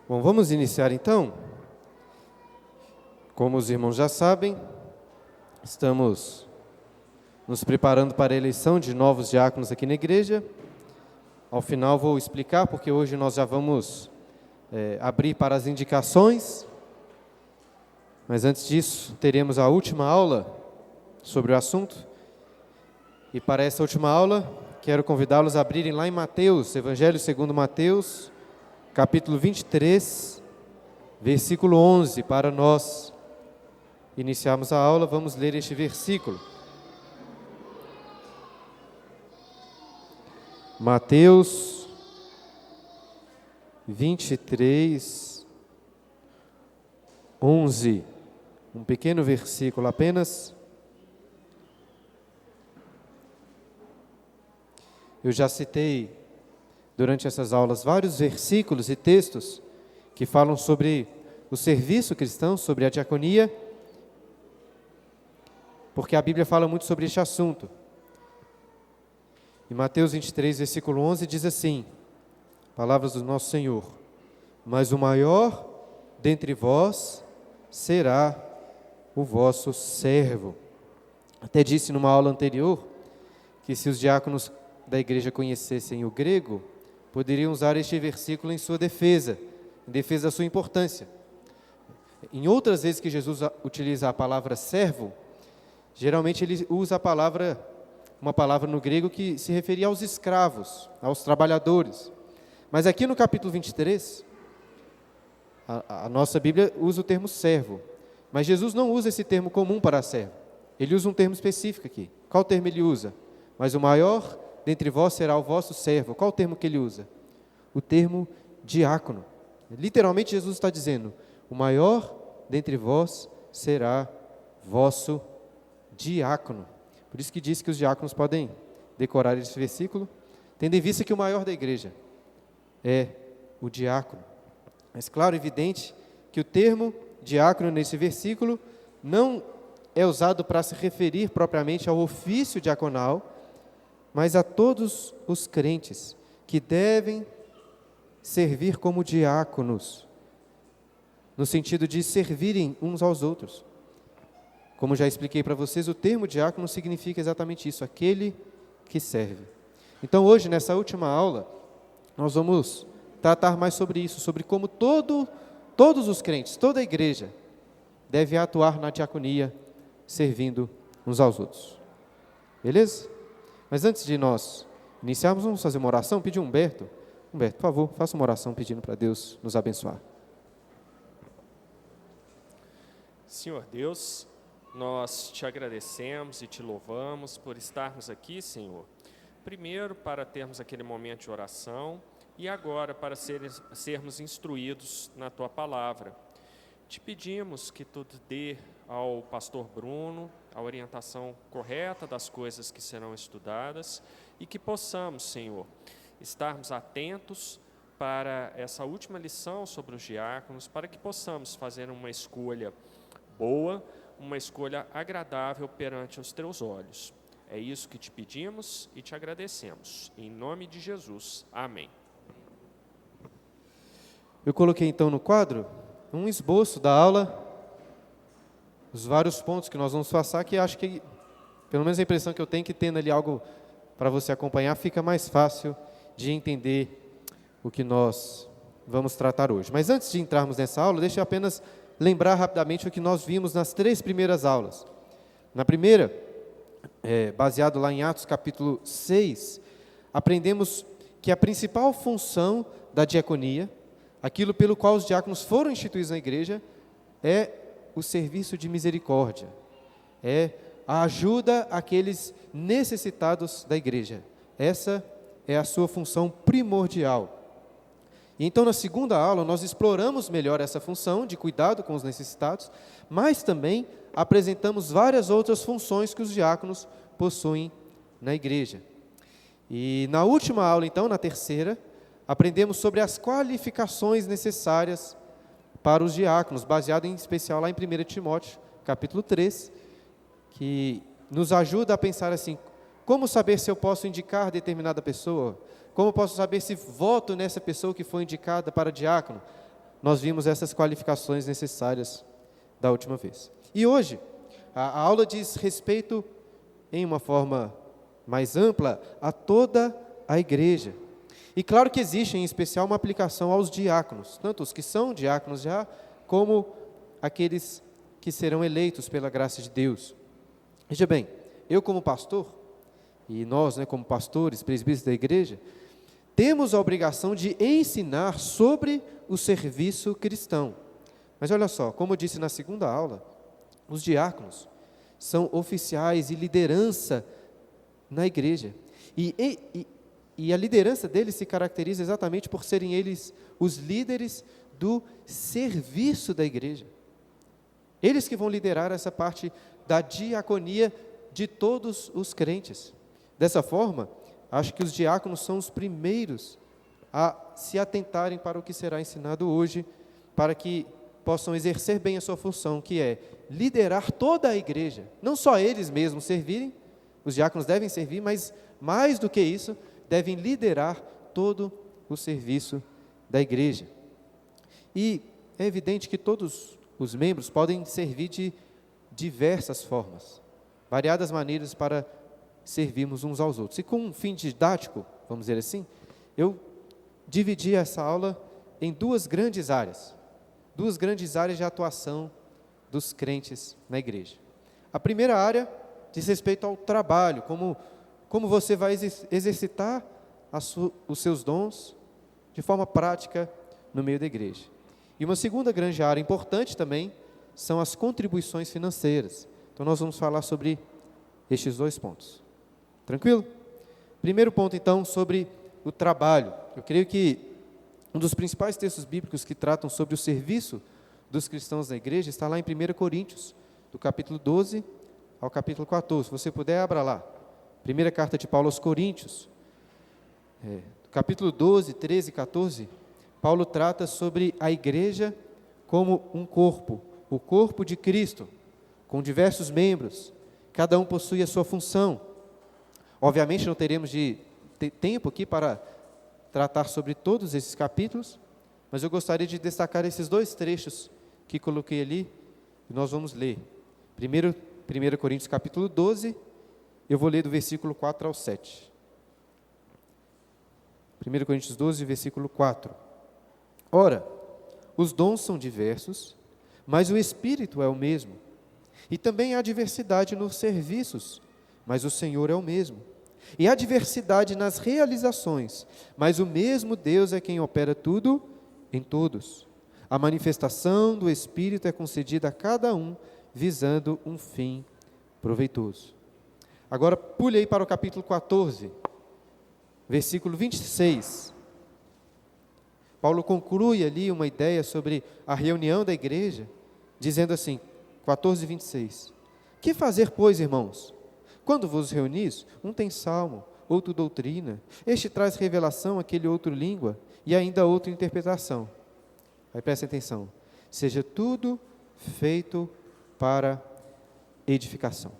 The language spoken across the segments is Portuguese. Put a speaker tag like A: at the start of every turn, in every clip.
A: Bom, vamos iniciar então. Como os irmãos já sabem, estamos nos preparando para a eleição de novos diáconos aqui na igreja. Ao final vou explicar, porque hoje nós já vamos abrir para as indicações. Mas antes disso, teremos a última aula sobre o assunto. E para essa última aula, quero convidá-los a abrirem lá em Mateus, Evangelho segundo Mateus, capítulo 23, versículo 11. Para nós iniciarmos a aula, vamos ler este versículo. Mateus 23, 11. Um pequeno versículo apenas. Eu já citei durante essas aulas vários versículos e textos que falam sobre o serviço cristão, sobre a diaconia, porque a Bíblia fala muito sobre este assunto. Em Mateus 23, versículo 11, diz assim, palavras do nosso Senhor: mas o maior dentre vós será o vosso servo. Até disse numa aula anterior que se os diáconos da igreja conhecessem o grego, poderiam usar este versículo em sua defesa, em defesa da sua importância. Em outras vezes que Jesus utiliza a palavra servo, geralmente ele usa uma palavra no grego que se referia aos escravos, aos trabalhadores. Mas aqui no capítulo 23, a nossa Bíblia usa o termo servo, mas Jesus não usa esse termo comum para servo. Ele usa um termo específico aqui. Qual termo ele usa? Mas o maior dentre vós será o vosso servo. Qual o termo que ele usa? O termo diácono. Literalmente Jesus está dizendo, o maior dentre vós será vosso diácono. Por isso que diz que os diáconos podem decorar esse versículo, tendo em vista que o maior da igreja é o diácono. Mas claro, evidente que o termo diácono nesse versículo não é usado para se referir propriamente ao ofício diaconal, mas a todos os crentes que devem servir como diáconos, no sentido de servirem uns aos outros. Como já expliquei para vocês, o termo diácono significa exatamente isso, aquele que serve. Então hoje, nessa última aula, nós vamos tratar mais sobre isso, sobre como todos os crentes, toda a igreja, deve atuar na diaconia, servindo uns aos outros. Beleza? Mas antes de nós iniciarmos, vamos fazer uma oração, pedir Humberto, por favor, faça uma oração pedindo para Deus nos abençoar.
B: Senhor Deus, nós te agradecemos e te louvamos por estarmos aqui, Senhor. Primeiro, para termos aquele momento de oração e agora para sermos instruídos na Tua Palavra. Te pedimos que Tu dê ao pastor Bruno a orientação correta das coisas que serão estudadas e que possamos, Senhor, estarmos atentos para essa última lição sobre os diáconos, para que possamos fazer uma escolha boa, uma escolha agradável perante os Teus olhos. É isso que te pedimos e te agradecemos. Em nome de Jesus. Amém.
A: Eu coloquei então no quadro um esboço da aula, os vários pontos que nós vamos passar, que acho que, pelo menos a impressão que eu tenho, que tendo ali algo para você acompanhar, fica mais fácil de entender o que nós vamos tratar hoje. Mas antes de entrarmos nessa aula, deixa eu apenas lembrar rapidamente o que nós vimos nas 3 primeiras aulas. Na primeira, baseado lá em Atos capítulo 6, aprendemos que a principal função da diaconia, aquilo pelo qual os diáconos foram instituídos na igreja, é o serviço de misericórdia, é a ajuda àqueles necessitados da igreja. Essa é a sua função primordial. E então, na segunda aula, nós exploramos melhor essa função de cuidado com os necessitados, mas também apresentamos várias outras funções que os diáconos possuem na igreja. E na última aula, então, na terceira, aprendemos sobre as qualificações necessárias para os diáconos, baseado em especial lá em 1 Timóteo, capítulo 3, que nos ajuda a pensar assim, como saber se eu posso indicar determinada pessoa? Como posso saber se voto nessa pessoa que foi indicada para diácono? nós vimos essas qualificações necessárias da última vez. E hoje, a aula diz respeito, em uma forma mais ampla, a toda a igreja. E claro que existe, em especial, uma aplicação aos diáconos, tanto os que são diáconos já, como aqueles que serão eleitos pela graça de Deus. Veja bem, eu como pastor, e nós, como pastores, presbíteros da igreja, temos a obrigação de ensinar sobre o serviço cristão. Mas olha só, como eu disse na segunda aula, os diáconos são oficiais e liderança na igreja. E a liderança deles se caracteriza exatamente por serem eles os líderes do serviço da igreja. Eles que vão liderar essa parte da diaconia de todos os crentes. Dessa forma, acho que os diáconos são os primeiros a se atentarem para o que será ensinado hoje, para que possam exercer bem a sua função, que é liderar toda a igreja. Não só eles mesmos servirem, os diáconos devem servir, mas mais do que isso, devem liderar todo o serviço da igreja. E é evidente que todos os membros podem servir de diversas formas, variadas maneiras para servirmos uns aos outros. E com um fim didático, vamos dizer assim, eu dividi essa aula em duas grandes áreas de atuação dos crentes na igreja. A primeira área diz respeito ao trabalho, como você vai exercitar os seus dons de forma prática no meio da igreja. E uma segunda grande área importante também são as contribuições financeiras. Então nós vamos falar sobre estes dois pontos. Tranquilo? Primeiro ponto então sobre o trabalho. Eu creio que um dos principais textos bíblicos que tratam sobre o serviço dos cristãos na igreja está lá em 1 Coríntios, do capítulo 12 ao capítulo 14. Se você puder, abra lá. Primeira carta de Paulo aos Coríntios, capítulo 12, 13 e 14, Paulo trata sobre a igreja como um corpo, o corpo de Cristo, com diversos membros, cada um possui a sua função. Obviamente não teremos tempo aqui para tratar sobre todos esses capítulos, mas eu gostaria de destacar esses dois trechos que coloquei ali, e nós vamos ler. Primeiro 1 Coríntios capítulo 12, eu vou ler do versículo 4 ao 7. 1 Coríntios 12, versículo 4. Ora, os dons são diversos, mas o Espírito é o mesmo. E também há diversidade nos serviços, mas o Senhor é o mesmo. E há diversidade nas realizações, mas o mesmo Deus é quem opera tudo em todos. A manifestação do Espírito é concedida a cada um, visando um fim proveitoso. Agora, pule aí para o capítulo 14, versículo 26. Paulo conclui ali uma ideia sobre a reunião da igreja, dizendo assim, 14, 26. Que fazer, pois, irmãos? Quando vos reunis, um tem salmo, outro doutrina, este traz revelação, aquele outro língua, e ainda outra interpretação. Aí presta atenção. Seja tudo feito para edificação.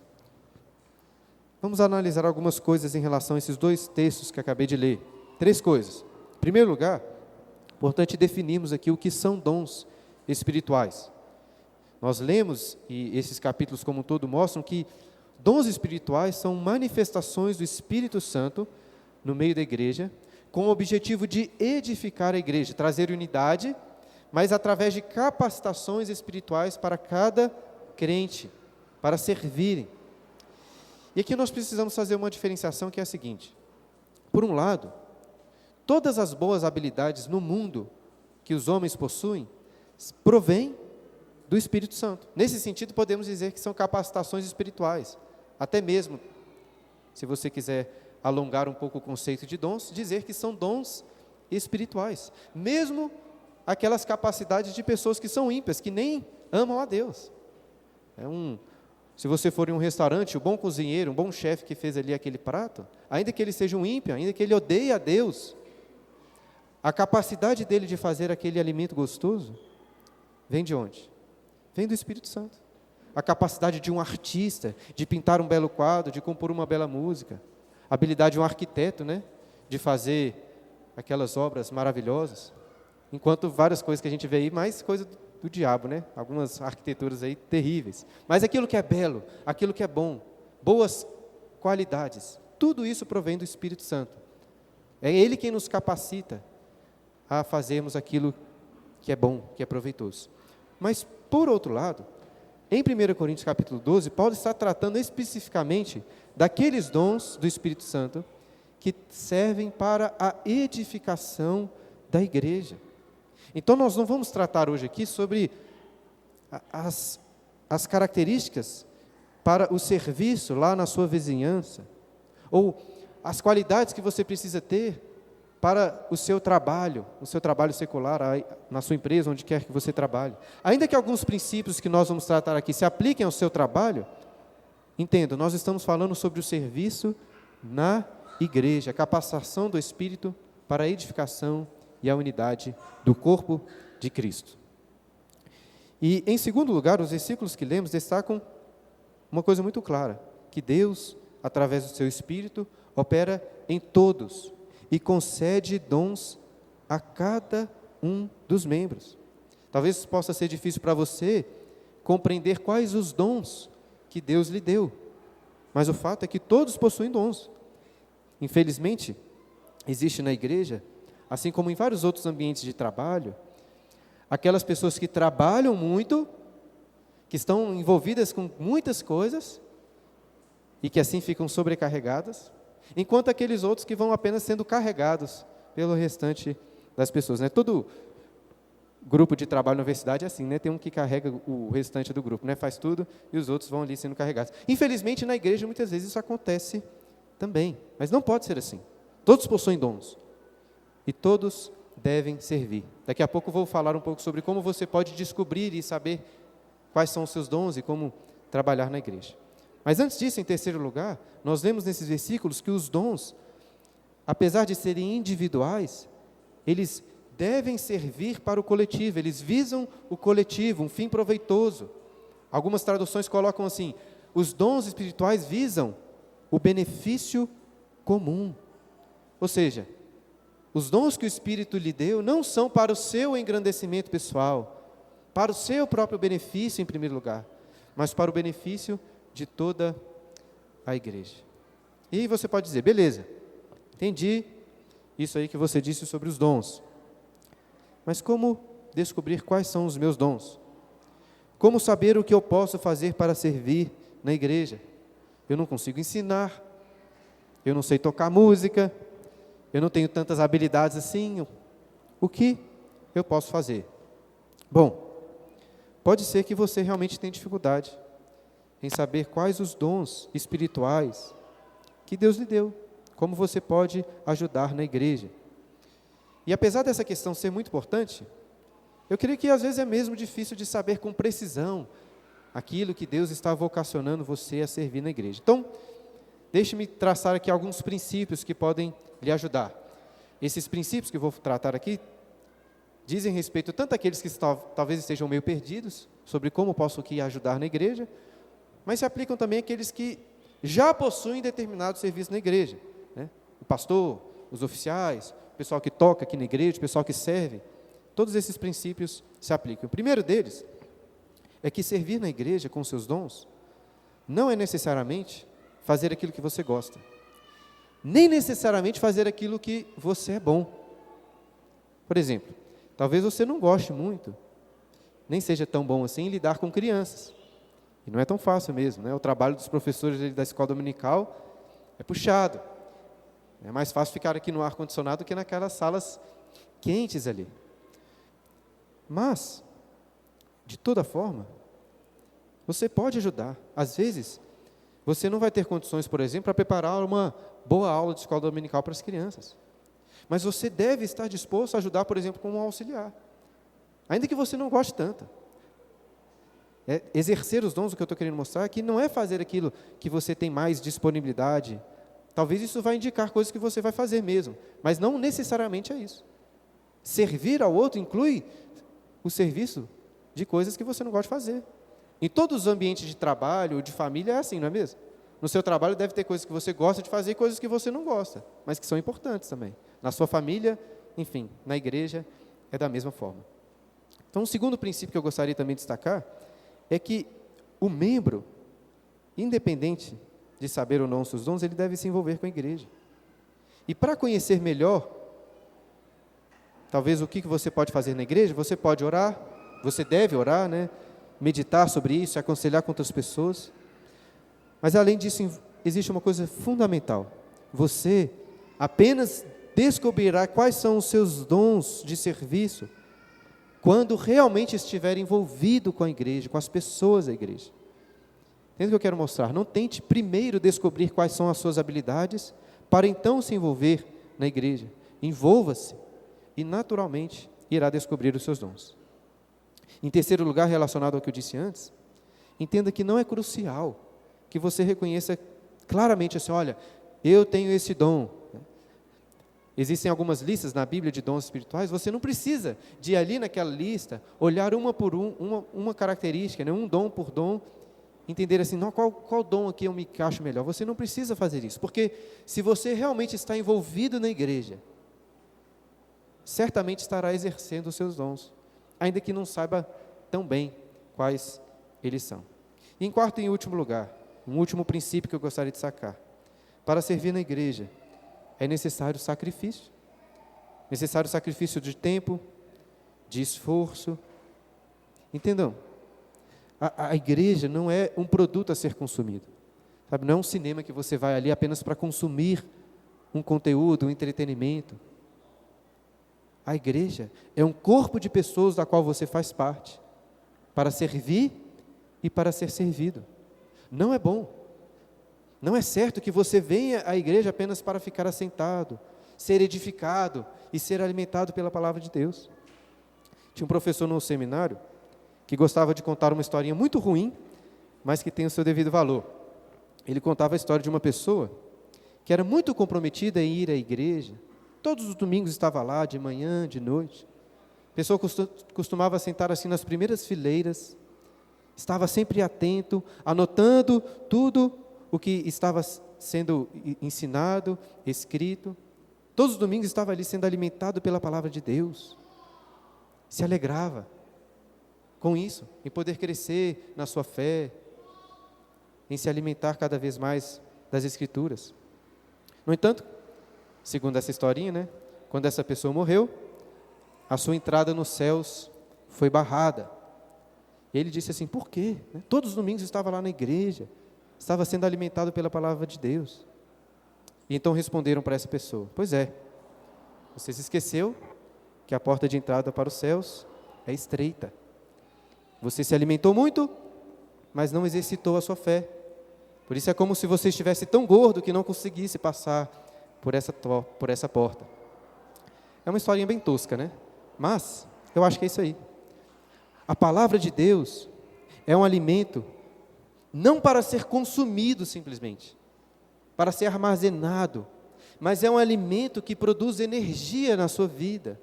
A: Vamos analisar algumas coisas em relação a esses dois textos que acabei de ler. 3 coisas. Em primeiro lugar, importante definirmos aqui o que são dons espirituais. Nós lemos, e esses capítulos como um todo mostram que dons espirituais são manifestações do Espírito Santo no meio da igreja, com o objetivo de edificar a igreja, trazer unidade, mas através de capacitações espirituais para cada crente, para servirem. E aqui nós precisamos fazer uma diferenciação que é a seguinte. Por um lado, todas as boas habilidades no mundo que os homens possuem, provêm do Espírito Santo. Nesse sentido, podemos dizer que são capacitações espirituais. Até mesmo, se você quiser alongar um pouco o conceito de dons, dizer que são dons espirituais. Mesmo aquelas capacidades de pessoas que são ímpias, que nem amam a Deus. Se você for em um restaurante, o bom cozinheiro, um bom chefe que fez ali aquele prato, ainda que ele seja um ímpio, ainda que ele odeie a Deus, a capacidade dele de fazer aquele alimento gostoso, vem de onde? Vem do Espírito Santo. A capacidade de um artista, de pintar um belo quadro, de compor uma bela música. A habilidade de um arquiteto, de fazer aquelas obras maravilhosas. Enquanto várias coisas que a gente vê aí, mais coisa do diabo, né? Algumas arquiteturas aí terríveis. Mas aquilo que é belo, aquilo que é bom, boas qualidades, tudo isso provém do Espírito Santo. É Ele quem nos capacita a fazermos aquilo que é bom, que é proveitoso. Mas, por outro lado, em 1 Coríntios capítulo 12, Paulo está tratando especificamente daqueles dons do Espírito Santo que servem para a edificação da igreja. Então, nós não vamos tratar hoje aqui sobre as características para o serviço lá na sua vizinhança, ou as qualidades que você precisa ter para o seu trabalho secular, na sua empresa, onde quer que você trabalhe. Ainda que alguns princípios que nós vamos tratar aqui se apliquem ao seu trabalho, entenda, nós estamos falando sobre o serviço na igreja, a capacitação do Espírito para a edificação e a unidade do corpo de Cristo. E, em segundo lugar, os versículos que lemos destacam uma coisa muito clara, que Deus, através do seu Espírito, opera em todos e concede dons a cada um dos membros. Talvez possa ser difícil para você compreender quais os dons que Deus lhe deu, mas o fato é que todos possuem dons. Infelizmente, existe na igreja, assim como em vários outros ambientes de trabalho, aquelas pessoas que trabalham muito, que estão envolvidas com muitas coisas, e que assim ficam sobrecarregadas, enquanto aqueles outros que vão apenas sendo carregados pelo restante das pessoas, né? Todo grupo de trabalho na universidade é assim, né? Tem um que carrega o restante do grupo, né? Faz tudo e os outros vão ali sendo carregados. Infelizmente, na igreja, muitas vezes isso acontece também, mas não pode ser assim. Todos possuem dons e todos devem servir. Daqui a pouco eu vou falar um pouco sobre como você pode descobrir e saber quais são os seus dons e como trabalhar na igreja. Mas antes disso, em terceiro lugar, nós vemos nesses versículos que os dons, apesar de serem individuais, eles devem servir para o coletivo, eles visam o coletivo, um fim proveitoso. Algumas traduções colocam assim: os dons espirituais visam o benefício comum. Ou seja, os dons que o Espírito lhe deu não são para o seu engrandecimento pessoal, para o seu próprio benefício em primeiro lugar, mas para o benefício de toda a igreja. E aí você pode dizer: beleza, entendi isso aí que você disse sobre os dons, mas como descobrir quais são os meus dons? Como saber o que eu posso fazer para servir na igreja? Eu não consigo ensinar, eu não sei tocar música, eu não tenho tantas habilidades assim, o que eu posso fazer? Bom, pode ser que você realmente tenha dificuldade em saber quais os dons espirituais que Deus lhe deu, como você pode ajudar na igreja. E apesar dessa questão ser muito importante, eu creio que às vezes é mesmo difícil de saber com precisão aquilo que Deus está vocacionando você a servir na igreja. Então, deixe-me traçar aqui alguns princípios que podem lhe ajudar. Esses princípios que eu vou tratar aqui dizem respeito tanto àqueles que talvez estejam meio perdidos sobre como posso aqui ajudar na igreja, mas se aplicam também àqueles que já possuem determinado serviço na igreja, né? O pastor, os oficiais, o pessoal que toca aqui na igreja, o pessoal que serve, todos esses princípios se aplicam. O primeiro deles é que servir na igreja com seus dons não é necessariamente fazer aquilo que você gosta, nem necessariamente fazer aquilo que você é bom. Por exemplo, talvez você não goste muito, nem seja tão bom assim, lidar com crianças. E não é tão fácil mesmo, né? O trabalho dos professores da escola dominical é puxado. É mais fácil ficar aqui no ar-condicionado do que naquelas salas quentes ali. Mas, de toda forma, você pode ajudar. Às vezes, você não vai ter condições, por exemplo, para preparar uma boa aula de escola dominical para as crianças. Mas você deve estar disposto a ajudar, por exemplo, como um auxiliar. Ainda que você não goste tanto. Exercer os dons, o que eu estou querendo mostrar aqui, não é fazer aquilo que você tem mais disponibilidade. Talvez isso vai indicar coisas que você vai fazer mesmo, mas não necessariamente é isso. Servir ao outro inclui o serviço de coisas que você não gosta de fazer. Em todos os ambientes de trabalho, de família, é assim, não é mesmo? No seu trabalho deve ter coisas que você gosta de fazer e coisas que você não gosta, mas que são importantes também. Na sua família, enfim, na igreja, é da mesma forma. Então, o segundo princípio que eu gostaria também de destacar é que o membro, independente de saber ou não os seus dons, ele deve se envolver com a igreja. E para conhecer melhor, talvez o que você pode fazer na igreja, você pode orar, você deve orar, né? Meditar sobre isso, aconselhar com outras pessoas. Mas além disso, existe uma coisa fundamental. Você apenas descobrirá quais são os seus dons de serviço quando realmente estiver envolvido com a igreja, com as pessoas da igreja. Entende o que eu quero mostrar? Não tente primeiro descobrir quais são as suas habilidades, para então se envolver na igreja. Envolva-se e naturalmente irá descobrir os seus dons. Em terceiro lugar, relacionado ao que eu disse antes, entenda que não é crucial que você reconheça claramente assim, olha, eu tenho esse dom. Existem algumas listas na Bíblia de dons espirituais, você não precisa de ir ali naquela lista, olhar uma por uma característica, né, um dom por dom, entender assim, não, qual dom aqui eu me encaixo melhor. Você não precisa fazer isso, porque se você realmente está envolvido na igreja, certamente estará exercendo os seus dons, ainda que não saiba tão bem quais eles são. E em quarto e último lugar, um último princípio que eu gostaria de sacar, para servir na igreja, é necessário sacrifício. Necessário sacrifício de tempo, de esforço. Entendam? A igreja não é um produto a ser consumido. Sabe? Não é um cinema que você vai ali apenas para consumir um conteúdo, um entretenimento. A igreja é um corpo de pessoas da qual você faz parte, para servir e para ser servido. Não é bom. Não é certo que você venha à igreja apenas para ficar assentado, ser edificado e ser alimentado pela palavra de Deus. Tinha um professor no seminário que gostava de contar uma historinha muito ruim, mas que tem o seu devido valor. Ele contava a história de uma pessoa que era muito comprometida em ir à igreja. Todos os domingos estava lá, de manhã, de noite. A pessoa costumava sentar assim nas primeiras fileiras, estava sempre atento, anotando tudo o que estava sendo ensinado, escrito. Todos os domingos estava ali sendo alimentado pela palavra de Deus. Se alegrava com isso, em poder crescer na sua fé, em se alimentar cada vez mais das Escrituras. No entanto, segundo essa historinha, né, quando essa pessoa morreu, a sua entrada nos céus foi barrada. E ele disse assim, por quê? Todos os domingos estava lá na igreja, estava sendo alimentado pela palavra de Deus. E então responderam para essa pessoa, pois é, você se esqueceu que a porta de entrada para os céus é estreita. Você se alimentou muito, mas não exercitou a sua fé. Por isso é como se você estivesse tão gordo que não conseguisse passar por essa porta. É uma historinha bem tosca, né? Mas eu acho que é isso aí. A palavra de Deus é um alimento não para ser consumido simplesmente, para ser armazenado, mas é um alimento que produz energia na sua vida,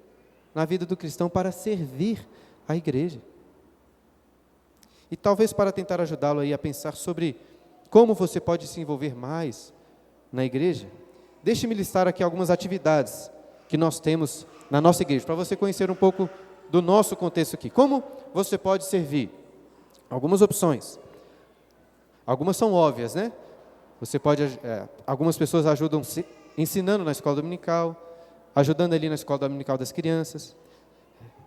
A: na vida do cristão, para servir a igreja. E talvez para tentar ajudá-lo aí a pensar sobre como você pode se envolver mais na igreja, deixe-me listar aqui algumas atividades que nós temos na nossa igreja, para você conhecer um pouco do nosso contexto aqui. Como você pode servir? Algumas opções. Algumas são óbvias, né? Você pode, algumas pessoas ajudam ensinando na escola dominical, ajudando ali na escola dominical das crianças.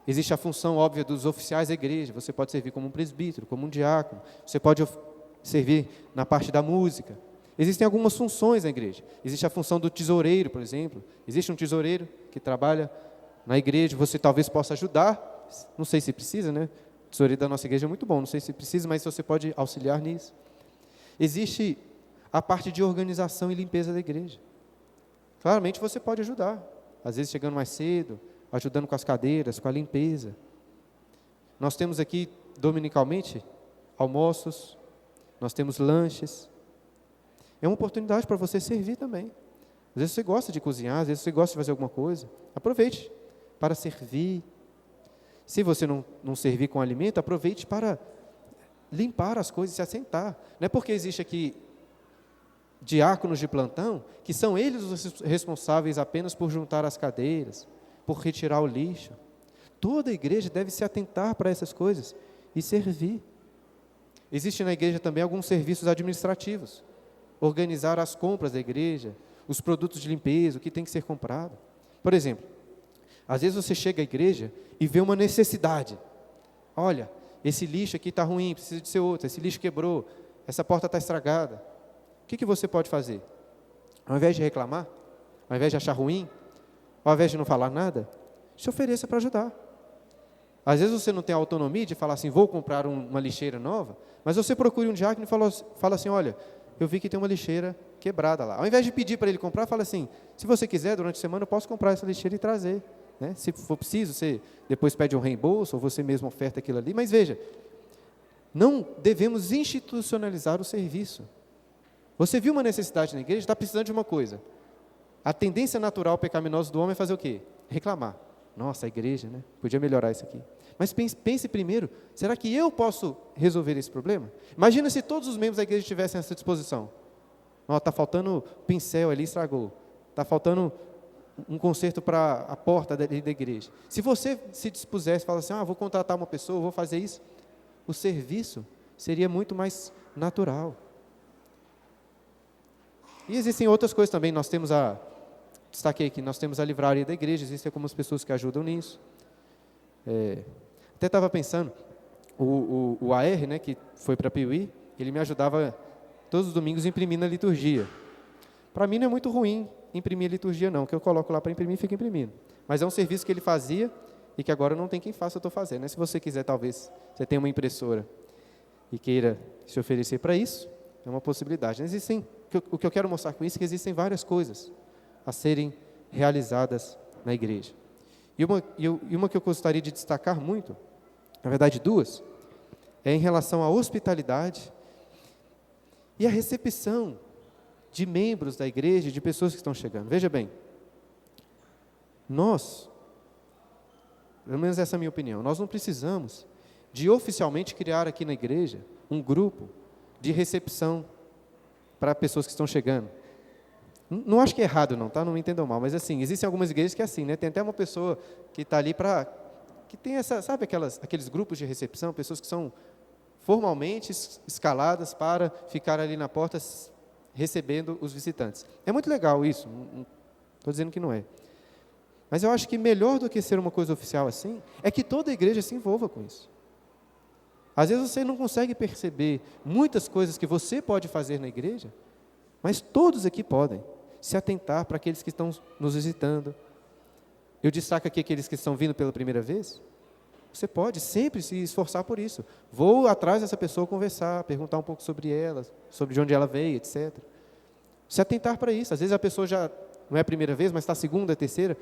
A: Existe a função óbvia dos oficiais da igreja. Você pode servir como um presbítero, como um diácono. Você pode servir na parte da música. Existem algumas funções na igreja. Existe a função do tesoureiro, por exemplo. Existe um tesoureiro que trabalha na igreja. Você talvez possa ajudar. Não sei se precisa, né? O tesoureiro da nossa igreja é muito bom. Não sei se precisa, mas você pode auxiliar nisso. Existe a parte de organização e limpeza da igreja. Claramente você pode ajudar. Às vezes chegando mais cedo, ajudando com as cadeiras, com a limpeza. Nós temos aqui, dominicalmente, almoços, nós temos lanches. É uma oportunidade para você servir também. Às vezes você gosta de cozinhar, às vezes você gosta de fazer alguma coisa. Aproveite para servir. Se você não servir com alimento, aproveite para limpar as coisas e se assentar. Não é porque existe aqui diáconos de plantão, que são eles os responsáveis apenas por juntar as cadeiras, por retirar o lixo. Toda igreja deve se atentar para essas coisas e servir. Existe na igreja também alguns serviços administrativos. Organizar as compras da igreja, os produtos de limpeza, o que tem que ser comprado. Por exemplo, às vezes você chega à igreja e vê uma necessidade. Olha, esse lixo aqui está ruim, precisa de ser outro, esse lixo quebrou, essa porta está estragada. O que você pode fazer? Ao invés de reclamar, ao invés de achar ruim, ao invés de não falar nada, se ofereça para ajudar. Às vezes você não tem a autonomia de falar assim, vou comprar uma lixeira nova, mas você procure um diácono e fala assim, olha, eu vi que tem uma lixeira quebrada lá. Ao invés de pedir para ele comprar, fala assim, se você quiser, durante a semana eu posso comprar essa lixeira e trazer. Né? Se for preciso, você depois pede um reembolso, ou você mesmo oferta aquilo ali. Mas veja, não devemos institucionalizar o serviço. Você viu uma necessidade na igreja, está precisando de uma coisa. A tendência natural pecaminosa do homem é fazer o quê? Reclamar. Nossa, a igreja, né? Podia melhorar isso aqui. Mas pense primeiro, será que eu posso resolver esse problema? Imagina se todos os membros da igreja tivessem essa disposição. Está faltando pincel ali, estragou. Está faltando um conserto para a porta da igreja. Se você se dispusesse, fala assim, vou contratar uma pessoa, vou fazer isso, o serviço seria muito mais natural. E existem outras coisas também, destaquei aqui, nós temos a livraria da igreja, existem algumas pessoas que ajudam nisso. Até estava pensando, o AR, né, que foi para a Piuí, ele me ajudava todos os domingos imprimindo a liturgia. Para mim não é muito ruim imprimir a liturgia não, que eu coloco lá para imprimir e fica imprimindo. Mas é um serviço que ele fazia e que agora não tem quem faça, eu estou fazendo. Né? Se você quiser, talvez, você tenha uma impressora e queira se oferecer para isso, é uma possibilidade. O que eu quero mostrar com isso é que existem várias coisas a serem realizadas na igreja. E uma que eu gostaria de destacar muito, na verdade duas, é em relação à hospitalidade e à recepção de membros da igreja, de pessoas que estão chegando. Veja bem, nós, pelo menos essa é a minha opinião, nós não precisamos de oficialmente criar aqui na igreja um grupo de recepção para pessoas que estão chegando. Não acho que é errado não, tá? Não me entendam mal, mas assim, existem algumas igrejas que é assim, né? Tem até uma pessoa que está ali que tem sabe aqueles grupos de recepção, pessoas que são formalmente escaladas para ficar ali na porta recebendo os visitantes. É muito legal isso, não estou dizendo que não é. Mas eu acho que melhor do que ser uma coisa oficial assim, é que toda a igreja se envolva com isso. Às vezes você não consegue perceber muitas coisas que você pode fazer na igreja, mas todos aqui podem se atentar para aqueles que estão nos visitando. Eu destaco aqui aqueles que estão vindo pela primeira vez. Você pode sempre se esforçar por isso. Vou atrás dessa pessoa conversar, perguntar um pouco sobre ela, sobre de onde ela veio, etc. Se atentar para isso. Às vezes a pessoa já não é a primeira vez, mas está a segunda, a terceira.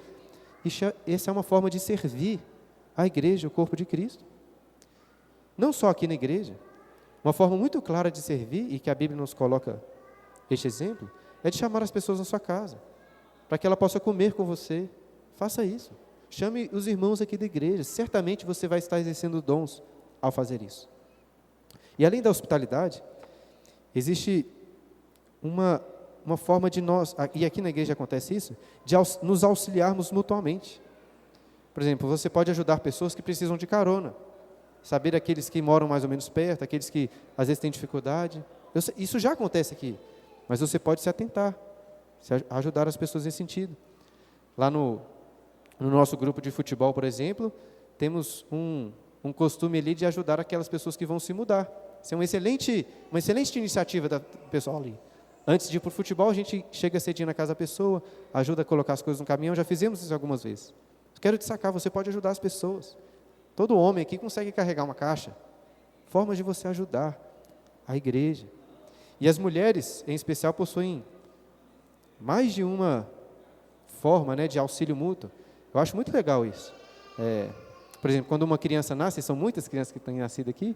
A: Essa é uma forma de servir a igreja, o corpo de Cristo. Não só aqui na igreja. Uma forma muito clara de servir, e que a Bíblia nos coloca este exemplo, é de chamar as pessoas à sua casa, para que ela possa comer com você. Faça isso. Chame os irmãos aqui da igreja. Certamente você vai estar exercendo dons ao fazer isso. E além da hospitalidade, existe uma forma de nós, e aqui na igreja acontece isso, de nos auxiliarmos mutuamente. Por exemplo, você pode ajudar pessoas que precisam de carona. Saber aqueles que moram mais ou menos perto, aqueles que às vezes têm dificuldade. Isso já acontece aqui, mas você pode se atentar, ajudar as pessoas nesse sentido. Lá no nosso grupo de futebol, por exemplo, temos um costume ali de ajudar aquelas pessoas que vão se mudar. Isso é uma excelente iniciativa do pessoal ali. Antes de ir para o futebol, a gente chega cedinho na casa da pessoa, ajuda a colocar as coisas no caminhão, já fizemos isso algumas vezes. Quero destacar, você pode ajudar as pessoas. Todo homem aqui consegue carregar uma caixa. Formas de você ajudar a igreja. E as mulheres, em especial, possuem mais de uma forma, né, de auxílio mútuo. Eu acho muito legal isso. Por exemplo, quando uma criança nasce, são muitas crianças que têm nascido aqui,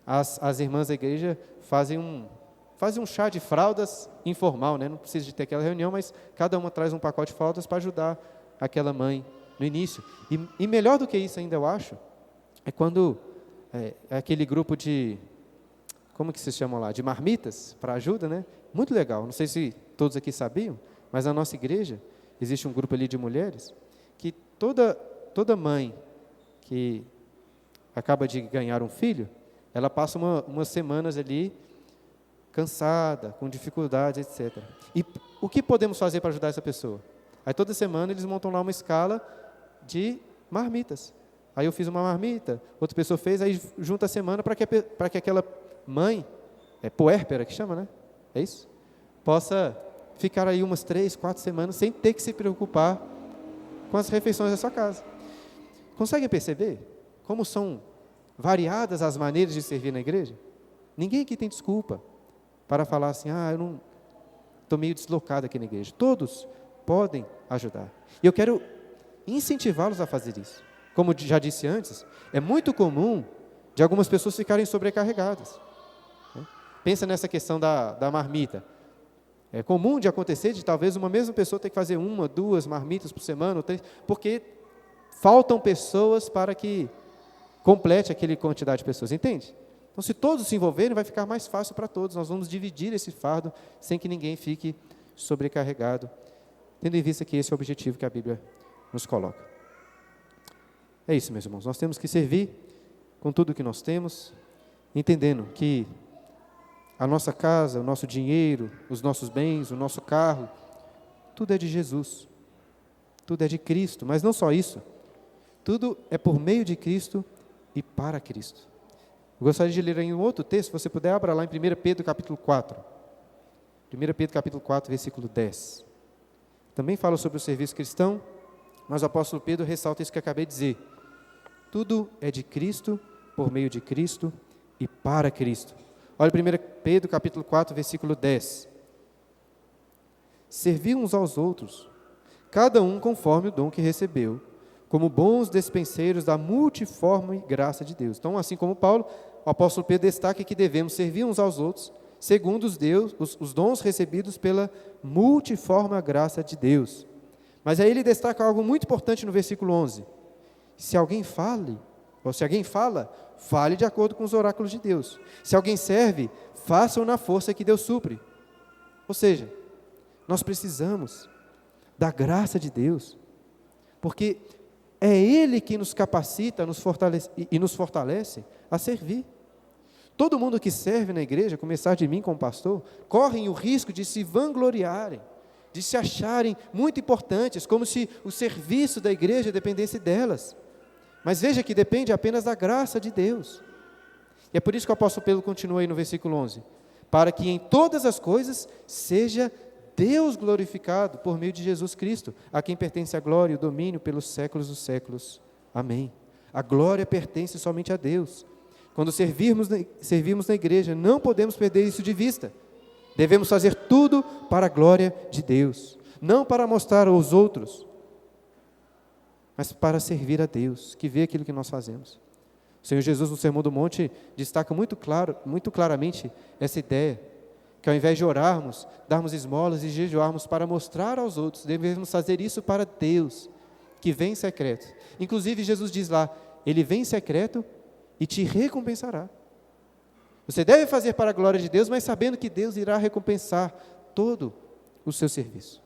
A: as irmãs da igreja fazem um chá de fraldas informal, né? Não precisa de ter aquela reunião, mas cada uma traz um pacote de fraldas para ajudar aquela mãe no início. E melhor do que isso ainda, eu acho, é quando aquele grupo de, como que se chama lá? De marmitas para ajuda, né? Muito legal. Não sei se todos aqui sabiam, mas na nossa igreja existe um grupo ali de mulheres que toda mãe que acaba de ganhar um filho, ela passa umas semanas ali cansada, com dificuldades, etc. E o que podemos fazer para ajudar essa pessoa? Aí toda semana eles montam lá uma escala de marmitas. Aí eu fiz uma marmita, outra pessoa fez, aí junta a semana para que aquela mãe, puérpera que chama, né? É isso? Possa ficar aí umas 3, 4 semanas sem ter que se preocupar com as refeições da sua casa. Conseguem perceber como são variadas as maneiras de servir na igreja? Ninguém aqui tem desculpa para falar assim, eu não estou meio deslocado aqui na igreja. Todos podem ajudar. E eu quero incentivá-los a fazer isso. Como já disse antes, é muito comum de algumas pessoas ficarem sobrecarregadas. Pensa nessa questão da marmita. É comum de acontecer de talvez uma mesma pessoa ter que fazer 1, 2 marmitas por semana, ou 3, porque faltam pessoas para que complete aquela quantidade de pessoas, entende? Então, se todos se envolverem, vai ficar mais fácil para todos. Nós vamos dividir esse fardo sem que ninguém fique sobrecarregado, tendo em vista que esse é o objetivo que a Bíblia nos coloca. É isso, meus irmãos. Nós temos que servir com tudo o que nós temos, entendendo que a nossa casa, o nosso dinheiro, os nossos bens, o nosso carro, tudo é de Jesus, tudo é de Cristo, mas não só isso, tudo é por meio de Cristo e para Cristo. Eu gostaria de ler aí um outro texto, se você puder, abra lá em 1 Pedro capítulo 4. 1 Pedro capítulo 4, versículo 10. Também fala sobre o serviço cristão, mas o apóstolo Pedro ressalta isso que eu acabei de dizer. Tudo é de Cristo, por meio de Cristo e para Cristo. Olha 1 Pedro capítulo 4, versículo 10. Servir uns aos outros, cada um conforme o dom que recebeu, como bons despenseiros da multiforme graça de Deus. Então, assim como Paulo, o apóstolo Pedro destaca que devemos servir uns aos outros, segundo os dons recebidos pela multiforme graça de Deus. Mas aí ele destaca algo muito importante no versículo 11. Se alguém fale de acordo com os oráculos de Deus. Se alguém serve, faça-o na força que Deus supre. Ou seja, nós precisamos da graça de Deus, porque é Ele que nos capacita nos fortalece a servir. Todo mundo que serve na igreja, a começar de mim como pastor, correm o risco de se vangloriarem, de se acharem muito importantes, como se o serviço da igreja dependesse delas. Mas veja que depende apenas da graça de Deus. E é por isso que o apóstolo Pedro continua aí no versículo 11. Para que em todas as coisas seja Deus glorificado por meio de Jesus Cristo, a quem pertence a glória e o domínio pelos séculos dos séculos. Amém. A glória pertence somente a Deus. Quando servirmos na igreja, não podemos perder isso de vista. Devemos fazer tudo para a glória de Deus, não para mostrar aos outros, mas para servir a Deus, que vê aquilo que nós fazemos. O Senhor Jesus, no Sermão do Monte, destaca muito claramente essa ideia, que ao invés de orarmos, darmos esmolas e jejuarmos para mostrar aos outros, devemos fazer isso para Deus, que vem em secreto. Inclusive, Jesus diz lá, Ele vem em secreto e te recompensará. Você deve fazer para a glória de Deus, mas sabendo que Deus irá recompensar todo o seu serviço.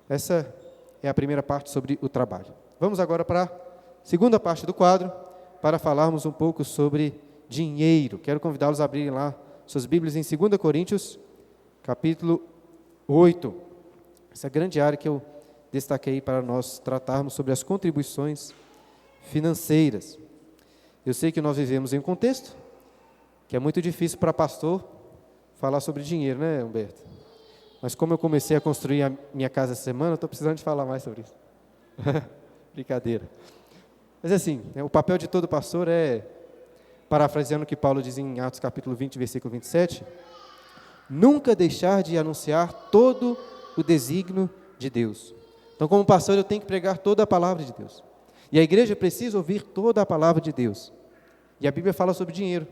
A: Essa é a primeira parte sobre o trabalho. Vamos agora para a segunda parte do quadro, para falarmos um pouco sobre dinheiro. Quero convidá-los a abrirem lá suas Bíblias em 2 Coríntios, capítulo 8. Essa grande área que eu destaquei para nós tratarmos sobre as contribuições financeiras. Eu sei que nós vivemos em um contexto que é muito difícil para pastor falar sobre dinheiro, né, Humberto? Mas como eu comecei a construir a minha casa essa semana, eu estou precisando de falar mais sobre isso. Brincadeira. Mas assim, o papel de todo pastor é, parafraseando o que Paulo diz em Atos capítulo 20, versículo 27, nunca deixar de anunciar todo o desígnio de Deus. Então, como pastor, eu tenho que pregar toda a palavra de Deus. E a igreja precisa ouvir toda a palavra de Deus. E a Bíblia fala sobre dinheiro.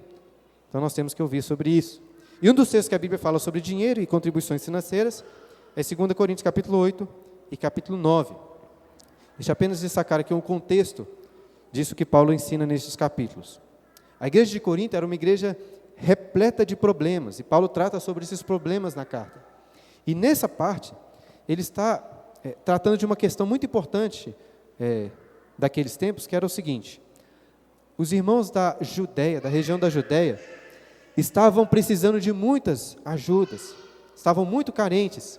A: Então, nós temos que ouvir sobre isso. E um dos textos que a Bíblia fala sobre dinheiro e contribuições financeiras é 2 Coríntios capítulo 8 e capítulo 9. Deixa apenas destacar aqui um contexto disso que Paulo ensina nesses capítulos. A igreja de Corinto era uma igreja repleta de problemas, e Paulo trata sobre esses problemas na carta. E nessa parte, ele está tratando de uma questão muito importante daqueles tempos, que era o seguinte: os irmãos da Judéia, da região da Judéia, estavam precisando de muitas ajudas, estavam muito carentes.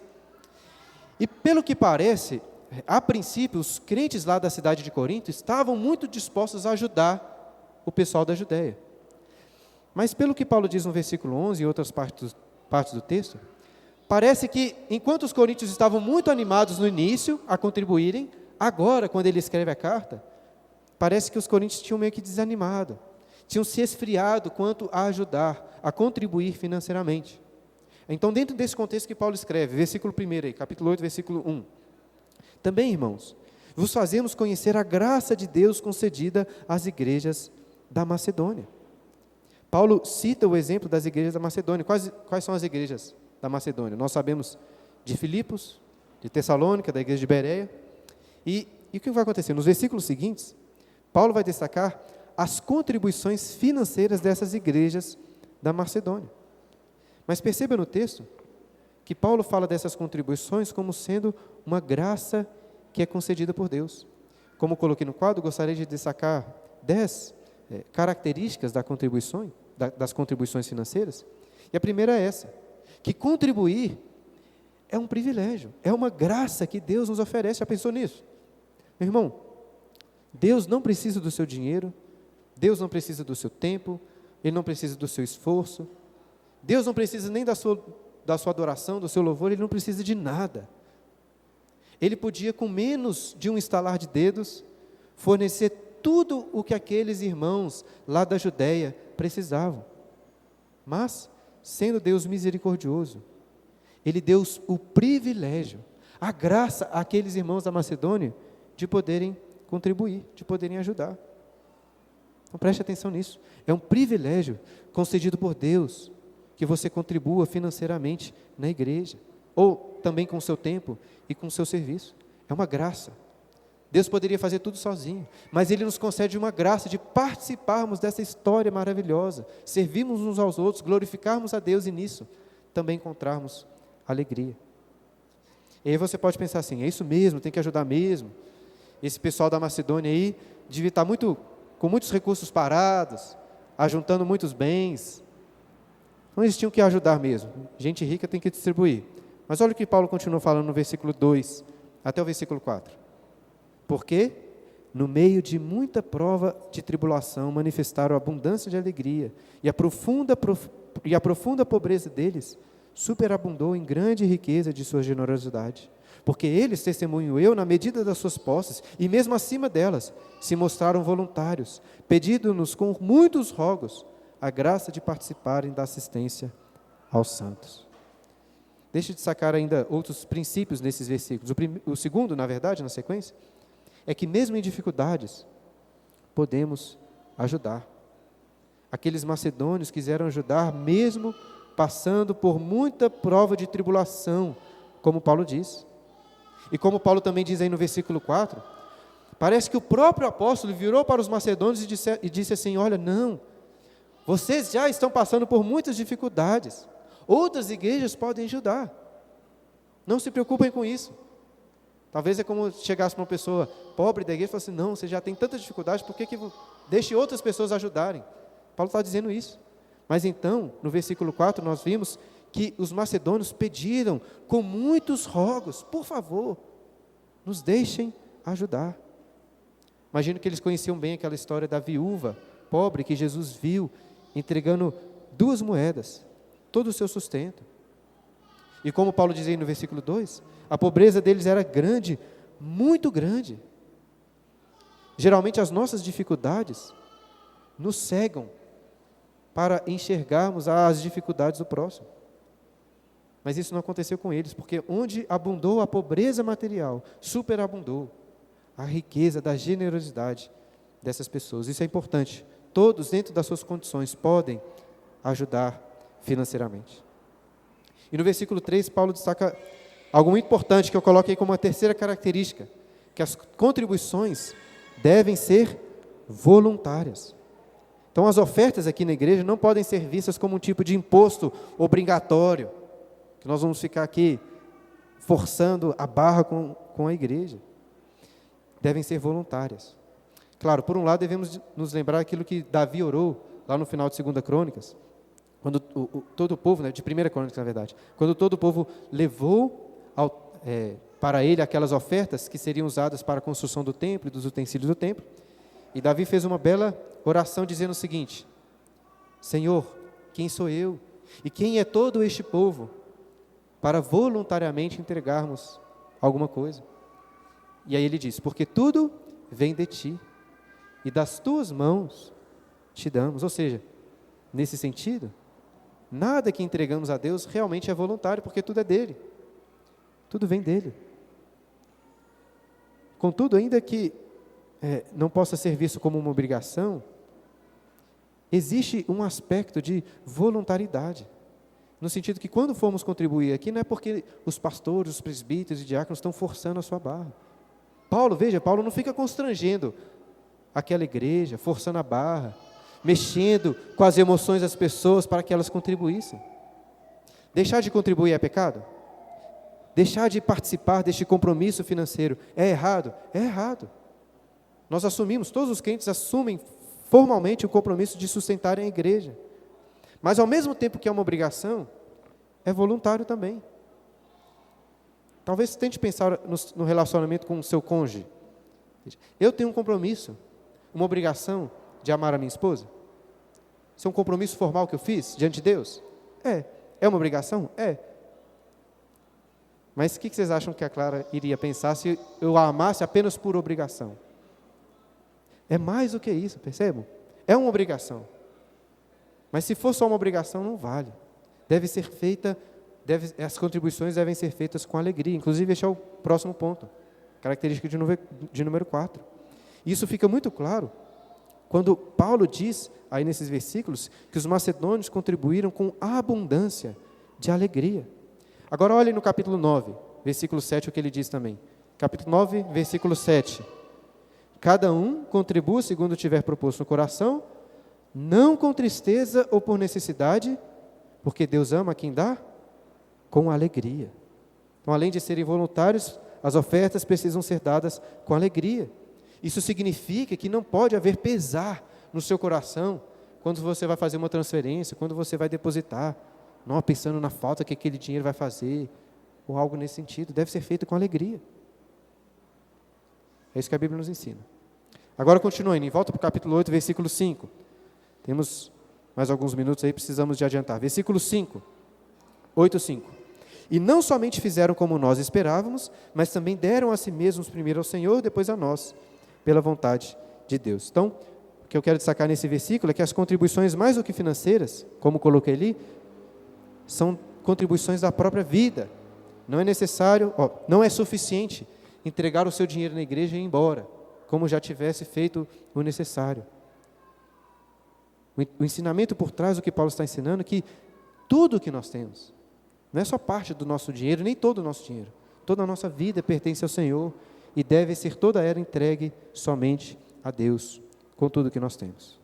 A: E pelo que parece, a princípio, os crentes lá da cidade de Corinto estavam muito dispostos a ajudar o pessoal da Judéia. Mas pelo que Paulo diz no versículo 11 e outras partes do texto, parece que enquanto os coríntios estavam muito animados no início a contribuírem, agora, quando ele escreve a carta, parece que os coríntios tinham meio que desanimado, tinham se esfriado quanto a ajudar, a contribuir financeiramente. Então, dentro desse contexto que Paulo escreve, versículo 1 aí, capítulo 8, versículo 1. Também, irmãos, vos fazemos conhecer a graça de Deus concedida às igrejas da Macedônia. Paulo cita o exemplo das igrejas da Macedônia. Quais são as igrejas da Macedônia? Nós sabemos de Filipos, de Tessalônica, da igreja de Bereia. E o que vai acontecer? Nos versículos seguintes, Paulo vai destacar as contribuições financeiras dessas igrejas da Macedônia. Mas perceba no texto que Paulo fala dessas contribuições como sendo uma graça que é concedida por Deus. Como coloquei no quadro, gostaria de destacar 10 características das contribuições financeiras. E a primeira é essa, que contribuir é um privilégio, é uma graça que Deus nos oferece. Já pensou nisso? Meu irmão, Deus não precisa do seu dinheiro, Deus não precisa do seu tempo, Ele não precisa do seu esforço, Deus não precisa nem da sua adoração, do seu louvor, Ele não precisa de nada. Ele podia, com menos de um estalar de dedos, fornecer tudo o que aqueles irmãos lá da Judéia precisavam. Mas, sendo Deus misericordioso, Ele deu o privilégio, a graça àqueles irmãos da Macedônia de poderem contribuir, de poderem ajudar. Então preste atenção nisso. É um privilégio concedido por Deus que você contribua financeiramente na igreja, ou também com o seu tempo e com o seu serviço. É uma graça. Deus poderia fazer tudo sozinho, mas Ele nos concede uma graça de participarmos dessa história maravilhosa, servirmos uns aos outros, glorificarmos a Deus e nisso também encontrarmos alegria. E aí você pode pensar assim, é isso mesmo, tem que ajudar mesmo. Esse pessoal da Macedônia aí devia estar com muitos recursos parados, ajuntando muitos bens. Então eles tinham que ajudar mesmo. Gente rica tem que distribuir. Mas olha o que Paulo continua falando no versículo 2 até o versículo 4. Porque, no meio de muita prova de tribulação, manifestaram abundância de alegria, e a profunda pobreza deles superabundou em grande riqueza de sua generosidade. Porque eles, testemunho eu, na medida das suas posses, e mesmo acima delas, se mostraram voluntários, pedindo-nos com muitos rogos a graça de participarem da assistência aos santos. Deixa eu destacar ainda outros princípios nesses versículos. O segundo, na verdade, na sequência, é que mesmo em dificuldades, podemos ajudar. Aqueles macedônios quiseram ajudar, mesmo passando por muita prova de tribulação, como Paulo diz. E como Paulo também diz aí no versículo 4, parece que o próprio apóstolo virou para os macedônios e disse assim, olha, não, vocês já estão passando por muitas dificuldades, outras igrejas podem ajudar, não se preocupem com isso. Talvez é como chegasse uma pessoa pobre da igreja e falasse assim, não, você já tem tanta dificuldade, por que deixe outras pessoas ajudarem? Paulo está dizendo isso. Mas então, no versículo 4, nós vimos que os macedônios pediram com muitos rogos, por favor, nos deixem ajudar. Imagino que eles conheciam bem aquela história da viúva pobre que Jesus viu entregando 2 moedas, todo o seu sustento. E como Paulo diz aí no versículo 2, a pobreza deles era grande, muito grande. Geralmente as nossas dificuldades nos cegam para enxergarmos as dificuldades do próximo. Mas isso não aconteceu com eles, porque onde abundou a pobreza material, superabundou a riqueza da generosidade dessas pessoas. Isso é importante. Todos, dentro das suas condições, podem ajudar financeiramente. E no versículo 3, Paulo destaca algo muito importante, que eu coloquei como uma terceira característica, que as contribuições devem ser voluntárias. Então, as ofertas aqui na igreja não podem ser vistas como um tipo de imposto obrigatório, que nós vamos ficar aqui forçando a barra com a igreja. Devem ser voluntárias. Claro, por um lado devemos nos lembrar aquilo que Davi orou lá no final de 2 Crônicas, quando todo o povo, de 1 Crônicas na verdade, quando todo o povo levou para ele aquelas ofertas que seriam usadas para a construção do templo e dos utensílios do templo, e Davi fez uma bela oração dizendo o seguinte: Senhor, quem sou eu e quem é todo este povo para voluntariamente entregarmos alguma coisa? E aí ele diz: porque tudo vem de ti e das tuas mãos te damos. Ou seja, nesse sentido, nada que entregamos a Deus realmente é voluntário, porque tudo é dele, tudo vem dele. Contudo, ainda que não possa ser visto como uma obrigação, existe um aspecto de voluntariedade, no sentido que quando formos contribuir aqui, não é porque os pastores, os presbíteros e diáconos estão forçando a sua barra. Paulo não fica constrangendo aquela igreja, forçando a barra, mexendo com as emoções das pessoas para que elas contribuíssem. Deixar de contribuir é pecado? Deixar de participar deste compromisso financeiro é errado? É errado. Nós assumimos, todos os crentes assumem formalmente o compromisso de sustentarem a igreja. Mas ao mesmo tempo que é uma obrigação, é voluntário também. Talvez tente pensar no relacionamento com o seu cônjuge. Eu tenho um compromisso, uma obrigação de amar a minha esposa? Isso é um compromisso formal que eu fiz diante de Deus? É uma obrigação? É. Mas o que vocês acham que a Clara iria pensar se eu a amasse apenas por obrigação? É mais do que isso, percebam? É uma obrigação. Mas se for só uma obrigação, não vale. Deve ser feita, as contribuições devem ser feitas com alegria. Inclusive, este é o próximo ponto, característica de número 4. Isso fica muito claro quando Paulo diz, aí nesses versículos, que os macedônios contribuíram com abundância de alegria. Agora olhem no capítulo 9, versículo 7, o que ele diz também. Capítulo 9, versículo 7. Cada um contribua segundo tiver proposto no coração, não com tristeza ou por necessidade, porque Deus ama quem dá com alegria. Então, além de serem voluntários, as ofertas precisam ser dadas com alegria. Isso significa que não pode haver pesar no seu coração quando você vai fazer uma transferência, quando você vai depositar, não pensando na falta que aquele dinheiro vai fazer, ou algo nesse sentido. Deve ser feito com alegria. É isso que a Bíblia nos ensina. Agora continuando, volta para o capítulo 8, versículo 5. Temos mais alguns minutos aí, precisamos de adiantar. Versículo 5, 8:5. E não somente fizeram como nós esperávamos, mas também deram a si mesmos primeiro ao Senhor, depois a nós, pela vontade de Deus. Então, o que eu quero destacar nesse versículo é que as contribuições, mais do que financeiras, como coloquei ali, são contribuições da própria vida. Não é necessário, não é suficiente entregar o seu dinheiro na igreja e ir embora, como já tivesse feito o necessário. O ensinamento por trás do que Paulo está ensinando é que tudo o que nós temos, não é só parte do nosso dinheiro, nem todo o nosso dinheiro, toda a nossa vida pertence ao Senhor e deve ser toda ela entregue somente a Deus, com tudo o que nós temos.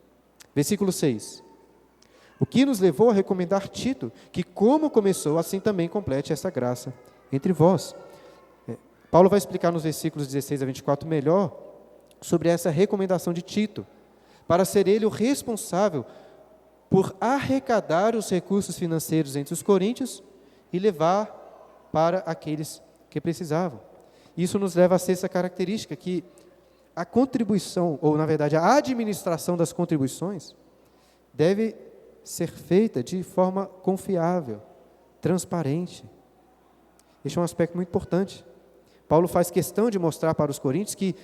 A: Versículo 6. O que nos levou a recomendar Tito, que como começou, assim também complete essa graça entre vós. Paulo vai explicar nos versículos 16 a 24 melhor sobre essa recomendação de Tito, para ser ele o responsável por arrecadar os recursos financeiros entre os coríntios e levar para aqueles que precisavam. Isso nos leva a ser essa característica que a contribuição, ou na verdade a administração das contribuições, deve ser feita de forma confiável, transparente. Este é um aspecto muito importante. Paulo faz questão de mostrar para os coríntios que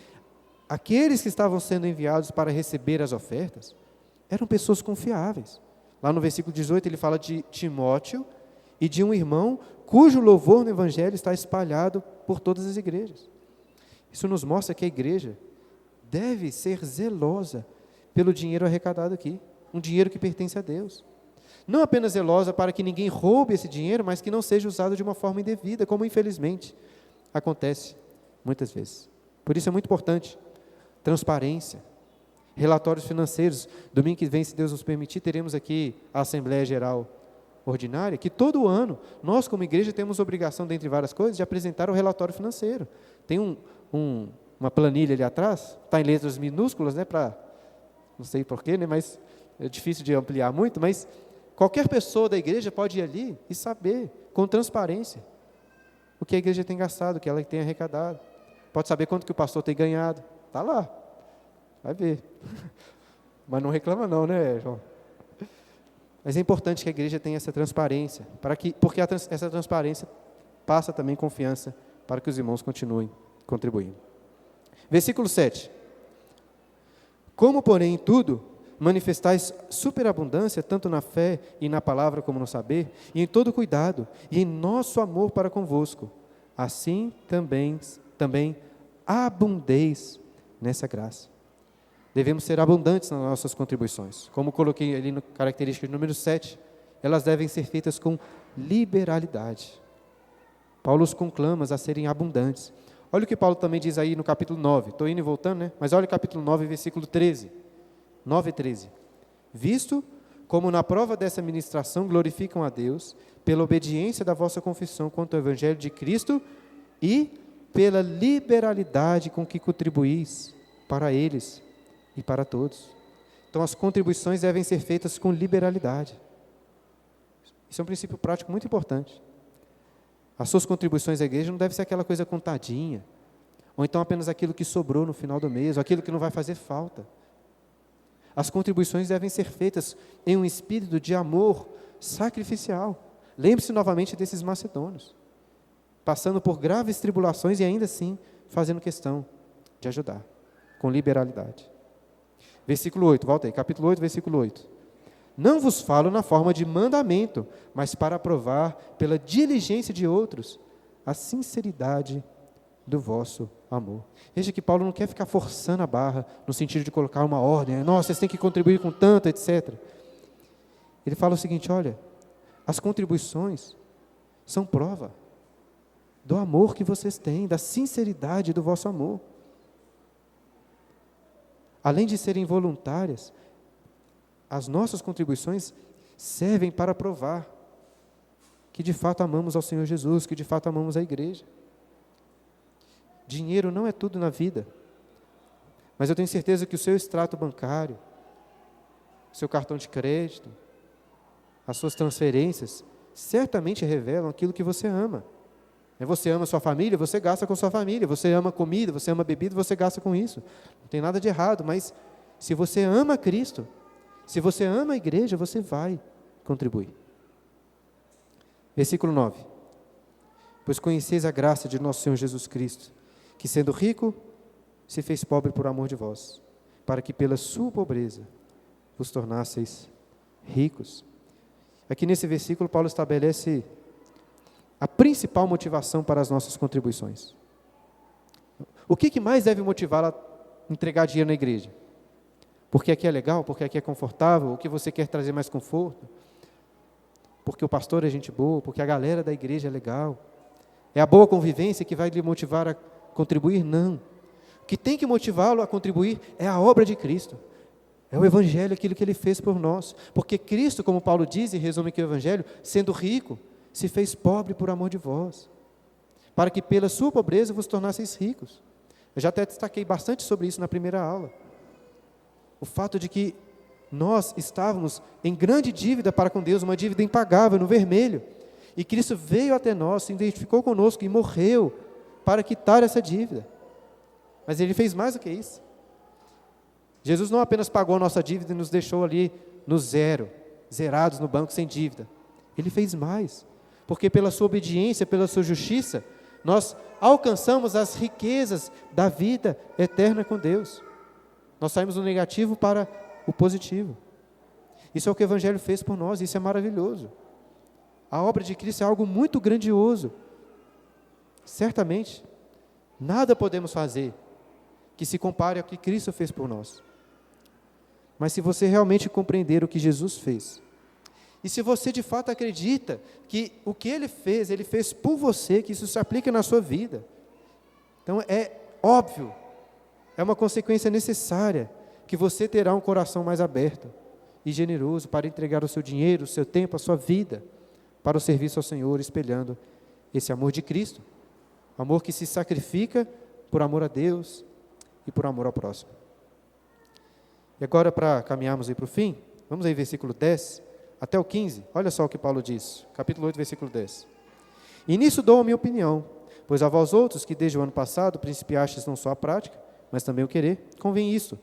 A: aqueles que estavam sendo enviados para receber as ofertas eram pessoas confiáveis. Lá no versículo 18 ele fala de Timóteo e de um irmão cujo louvor no Evangelho está espalhado por todas as igrejas. Isso nos mostra que a igreja deve ser zelosa pelo dinheiro arrecadado aqui, um dinheiro que pertence a Deus. Não apenas zelosa para que ninguém roube esse dinheiro, mas que não seja usado de uma forma indevida, como infelizmente acontece muitas vezes. Por isso é muito importante transparência, relatórios financeiros. Domingo que vem, se Deus nos permitir, teremos aqui a Assembleia Geral Ordinária, que todo ano, nós como igreja temos obrigação, dentre várias coisas, de apresentar o relatório financeiro. Tem uma planilha ali atrás, está em letras minúsculas, né, não sei porquê, né, mas é difícil de ampliar muito, mas qualquer pessoa da igreja pode ir ali e saber, com transparência, o que a igreja tem gastado, o que ela tem arrecadado. Pode saber quanto que o pastor tem ganhado. Está lá, vai ver. Mas não reclama não, né, João? Mas é importante que a igreja tenha essa transparência, porque essa transparência passa também confiança para que os irmãos continuem contribuindo. Versículo 7. Como, porém, em tudo, manifestais superabundância, tanto na fé e na palavra como no saber, e em todo cuidado, e em nosso amor para convosco, assim também abundeis nessa graça. Devemos ser abundantes nas nossas contribuições. Como coloquei ali no característica número 7, elas devem ser feitas com liberalidade. Paulo os conclama a serem abundantes. Olha o que Paulo também diz aí no capítulo 9. Estou indo e voltando, né? Mas olha o capítulo 9, versículo 13. 9 e 13. Visto como na prova dessa ministração glorificam a Deus, pela obediência da vossa confissão quanto ao Evangelho de Cristo e pela liberalidade com que contribuís para eles e para todos. Então, as contribuições devem ser feitas com liberalidade. Isso é um princípio prático muito importante. As suas contribuições à igreja não deve ser aquela coisa contadinha, ou então apenas aquilo que sobrou no final do mês, ou aquilo que não vai fazer falta. As contribuições devem ser feitas em um espírito de amor sacrificial. Lembre-se novamente desses macedônios, passando por graves tribulações e ainda assim fazendo questão de ajudar, com liberalidade. Versículo 8, volta aí, capítulo 8, versículo 8. Não vos falo na forma de mandamento, mas para provar pela diligência de outros a sinceridade do vosso amor. Veja que Paulo não quer ficar forçando a barra, no sentido de colocar uma ordem, nossa, vocês têm que contribuir com tanto, etc. Ele fala o seguinte, olha, as contribuições são prova do amor que vocês têm, da sinceridade do vosso amor. Além de serem voluntárias, as nossas contribuições servem para provar que de fato amamos ao Senhor Jesus, que de fato amamos a igreja. Dinheiro não é tudo na vida, mas eu tenho certeza que o seu extrato bancário, o seu cartão de crédito, as suas transferências, certamente revelam aquilo que você ama. Você ama sua família, você gasta com sua família. Você ama comida, você ama bebida, você gasta com isso. Não tem nada de errado, mas se você ama Cristo, se você ama a igreja, você vai contribuir. Versículo 9. Pois conheceis a graça de nosso Senhor Jesus Cristo, que sendo rico, se fez pobre por amor de vós, para que pela sua pobreza vos tornasseis ricos. Aqui nesse versículo, Paulo estabelece a principal motivação para as nossas contribuições. O que mais deve motivá-la a entregar dinheiro na igreja? Porque aqui é legal, porque aqui é confortável, ou que você quer trazer mais conforto? Porque o pastor é gente boa, porque a galera da igreja é legal? É a boa convivência que vai lhe motivar a contribuir? Não. O que tem que motivá-lo a contribuir é a obra de Cristo. É o Evangelho, aquilo que Ele fez por nós. Porque Cristo, como Paulo diz e resume aqui o Evangelho, sendo rico, se fez pobre por amor de vós, para que pela sua pobreza vos tornasseis ricos. Eu já até destaquei bastante sobre isso na primeira aula. O fato de que nós estávamos em grande dívida para com Deus, uma dívida impagável, no vermelho. E Cristo veio até nós, se identificou conosco e morreu para quitar essa dívida. Mas Ele fez mais do que isso. Jesus não apenas pagou a nossa dívida e nos deixou ali no zero, zerados no banco, sem dívida. Ele fez mais. Porque pela sua obediência, pela sua justiça, nós alcançamos as riquezas da vida eterna com Deus. Nós saímos do negativo para o positivo. Isso é o que o Evangelho fez por nós, isso é maravilhoso. A obra de Cristo é algo muito grandioso. Certamente, nada podemos fazer que se compare ao que Cristo fez por nós. Mas se você realmente compreender o que Jesus fez, e se você de fato acredita que o que Ele fez por você, que isso se aplica na sua vida, então é óbvio, é uma consequência necessária, que você terá um coração mais aberto e generoso para entregar o seu dinheiro, o seu tempo, a sua vida, para o serviço ao Senhor, espelhando esse amor de Cristo, amor que se sacrifica por amor a Deus e por amor ao próximo. E agora, para caminharmos aí para o fim, vamos aí versículo 10 até o 15. Olha só o que Paulo diz, capítulo 8, versículo 10. E nisso dou a minha opinião, pois a vós outros, que desde o ano passado principiastes não só a prática, mas também o querer, convém isto: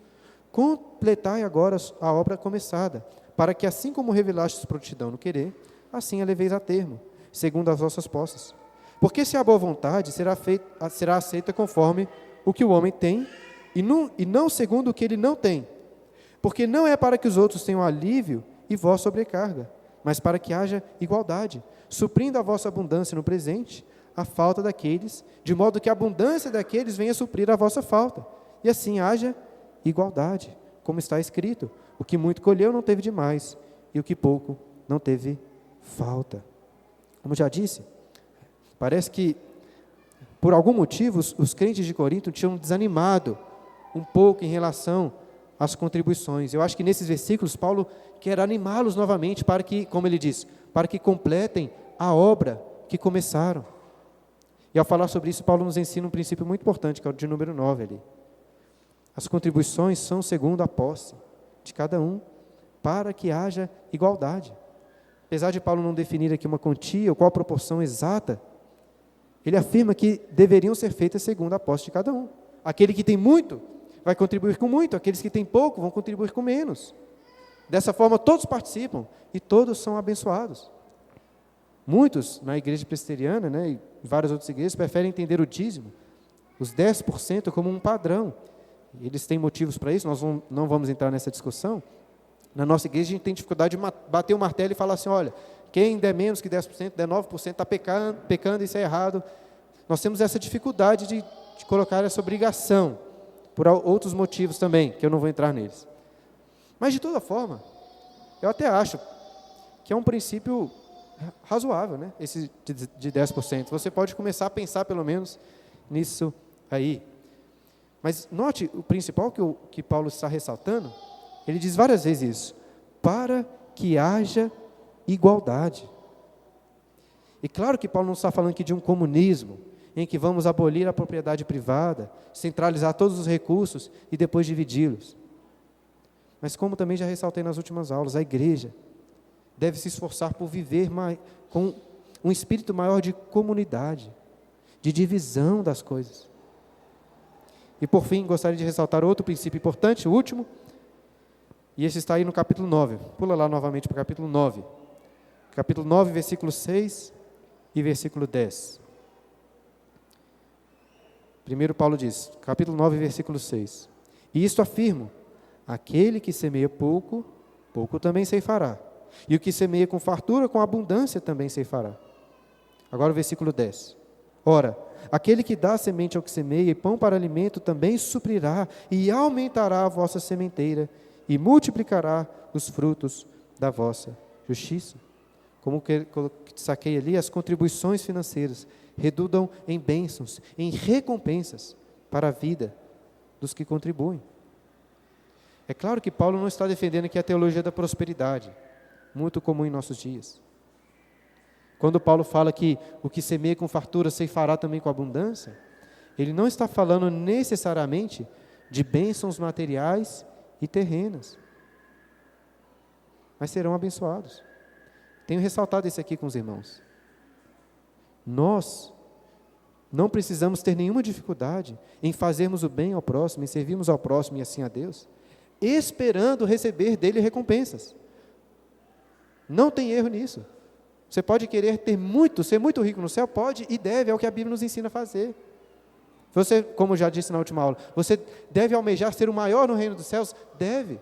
A: completai agora a obra começada, para que assim como revelastes prontidão no querer, assim a leveis a termo, segundo as vossas posses. Porque se a boa vontade será aceita conforme o que o homem tem, e não segundo o que ele não tem. Porque não é para que os outros tenham alívio e vós sobrecarga, mas para que haja igualdade, suprindo a vossa abundância no presente, a falta daqueles, de modo que a abundância daqueles venha suprir a vossa falta, e assim haja igualdade, como está escrito: o que muito colheu não teve demais, e o que pouco não teve falta. Como já disse, parece que, por algum motivo, os crentes de Corinto tinham desanimado um pouco em relação às contribuições. Eu acho que nesses versículos, Paulo quer animá-los novamente para que, como ele diz, para que completem a obra que começaram. E ao falar sobre isso, Paulo nos ensina um princípio muito importante, que é o de número 9 ali. As contribuições são segundo a posse de cada um, para que haja igualdade. Apesar de Paulo não definir aqui uma quantia ou qual a proporção exata, ele afirma que deveriam ser feitas segundo a posse de cada um. Aquele que tem muito vai contribuir com muito, aqueles que têm pouco vão contribuir com menos. Dessa forma, todos participam e todos são abençoados. Muitos, na igreja presbiteriana, e várias outras igrejas, preferem entender o dízimo, os 10% como um padrão. Eles têm motivos para isso, nós não vamos entrar nessa discussão. Na nossa igreja, a gente tem dificuldade de bater o martelo e falar assim: olha, quem der menos que 10%, der 9%, está pecando, isso é errado. Nós temos essa dificuldade de colocar essa obrigação, por outros motivos também, que eu não vou entrar neles. Mas, de toda forma, eu até acho que é um princípio razoável, esse de 10%. Você pode começar a pensar, pelo menos, nisso aí. Mas note, o principal que Paulo está ressaltando, ele diz várias vezes isso: para que haja igualdade. E claro que Paulo não está falando aqui de um comunismo, em que vamos abolir a propriedade privada, centralizar todos os recursos e depois dividi-los. Mas como também já ressaltei nas últimas aulas, a igreja deve se esforçar por viver com um espírito maior de comunidade, de divisão das coisas. E por fim, gostaria de ressaltar outro princípio importante, o último, e esse está aí no capítulo 9. Pula lá novamente para o capítulo 9. Capítulo 9, versículo 6 e versículo 10. Primeiro Paulo diz, capítulo 9, versículo 6. E isto afirmo: aquele que semeia pouco, pouco também ceifará. E o que semeia com fartura, com abundância também ceifará. Agora o versículo 10. Ora, aquele que dá semente ao que semeia e pão para alimento também suprirá e aumentará a vossa sementeira e multiplicará os frutos da vossa justiça. Como que saquei ali, as contribuições financeiras redundam em bênçãos, em recompensas para a vida dos que contribuem. É claro que Paulo não está defendendo aqui a teologia da prosperidade, muito comum em nossos dias. Quando Paulo fala que o que semeia com fartura ceifará também com abundância, ele não está falando necessariamente de bênçãos materiais e terrenas, mas serão abençoados. Tenho ressaltado isso aqui com os irmãos. Nós não precisamos ter nenhuma dificuldade em fazermos o bem ao próximo, em servirmos ao próximo e assim a Deus, esperando receber dele recompensas. Não tem erro nisso. Você pode querer ter muito, ser muito rico no céu, pode e deve, é o que a Bíblia nos ensina a fazer. Você, como já disse na última aula, você deve almejar ser o maior no reino dos céus? Deve.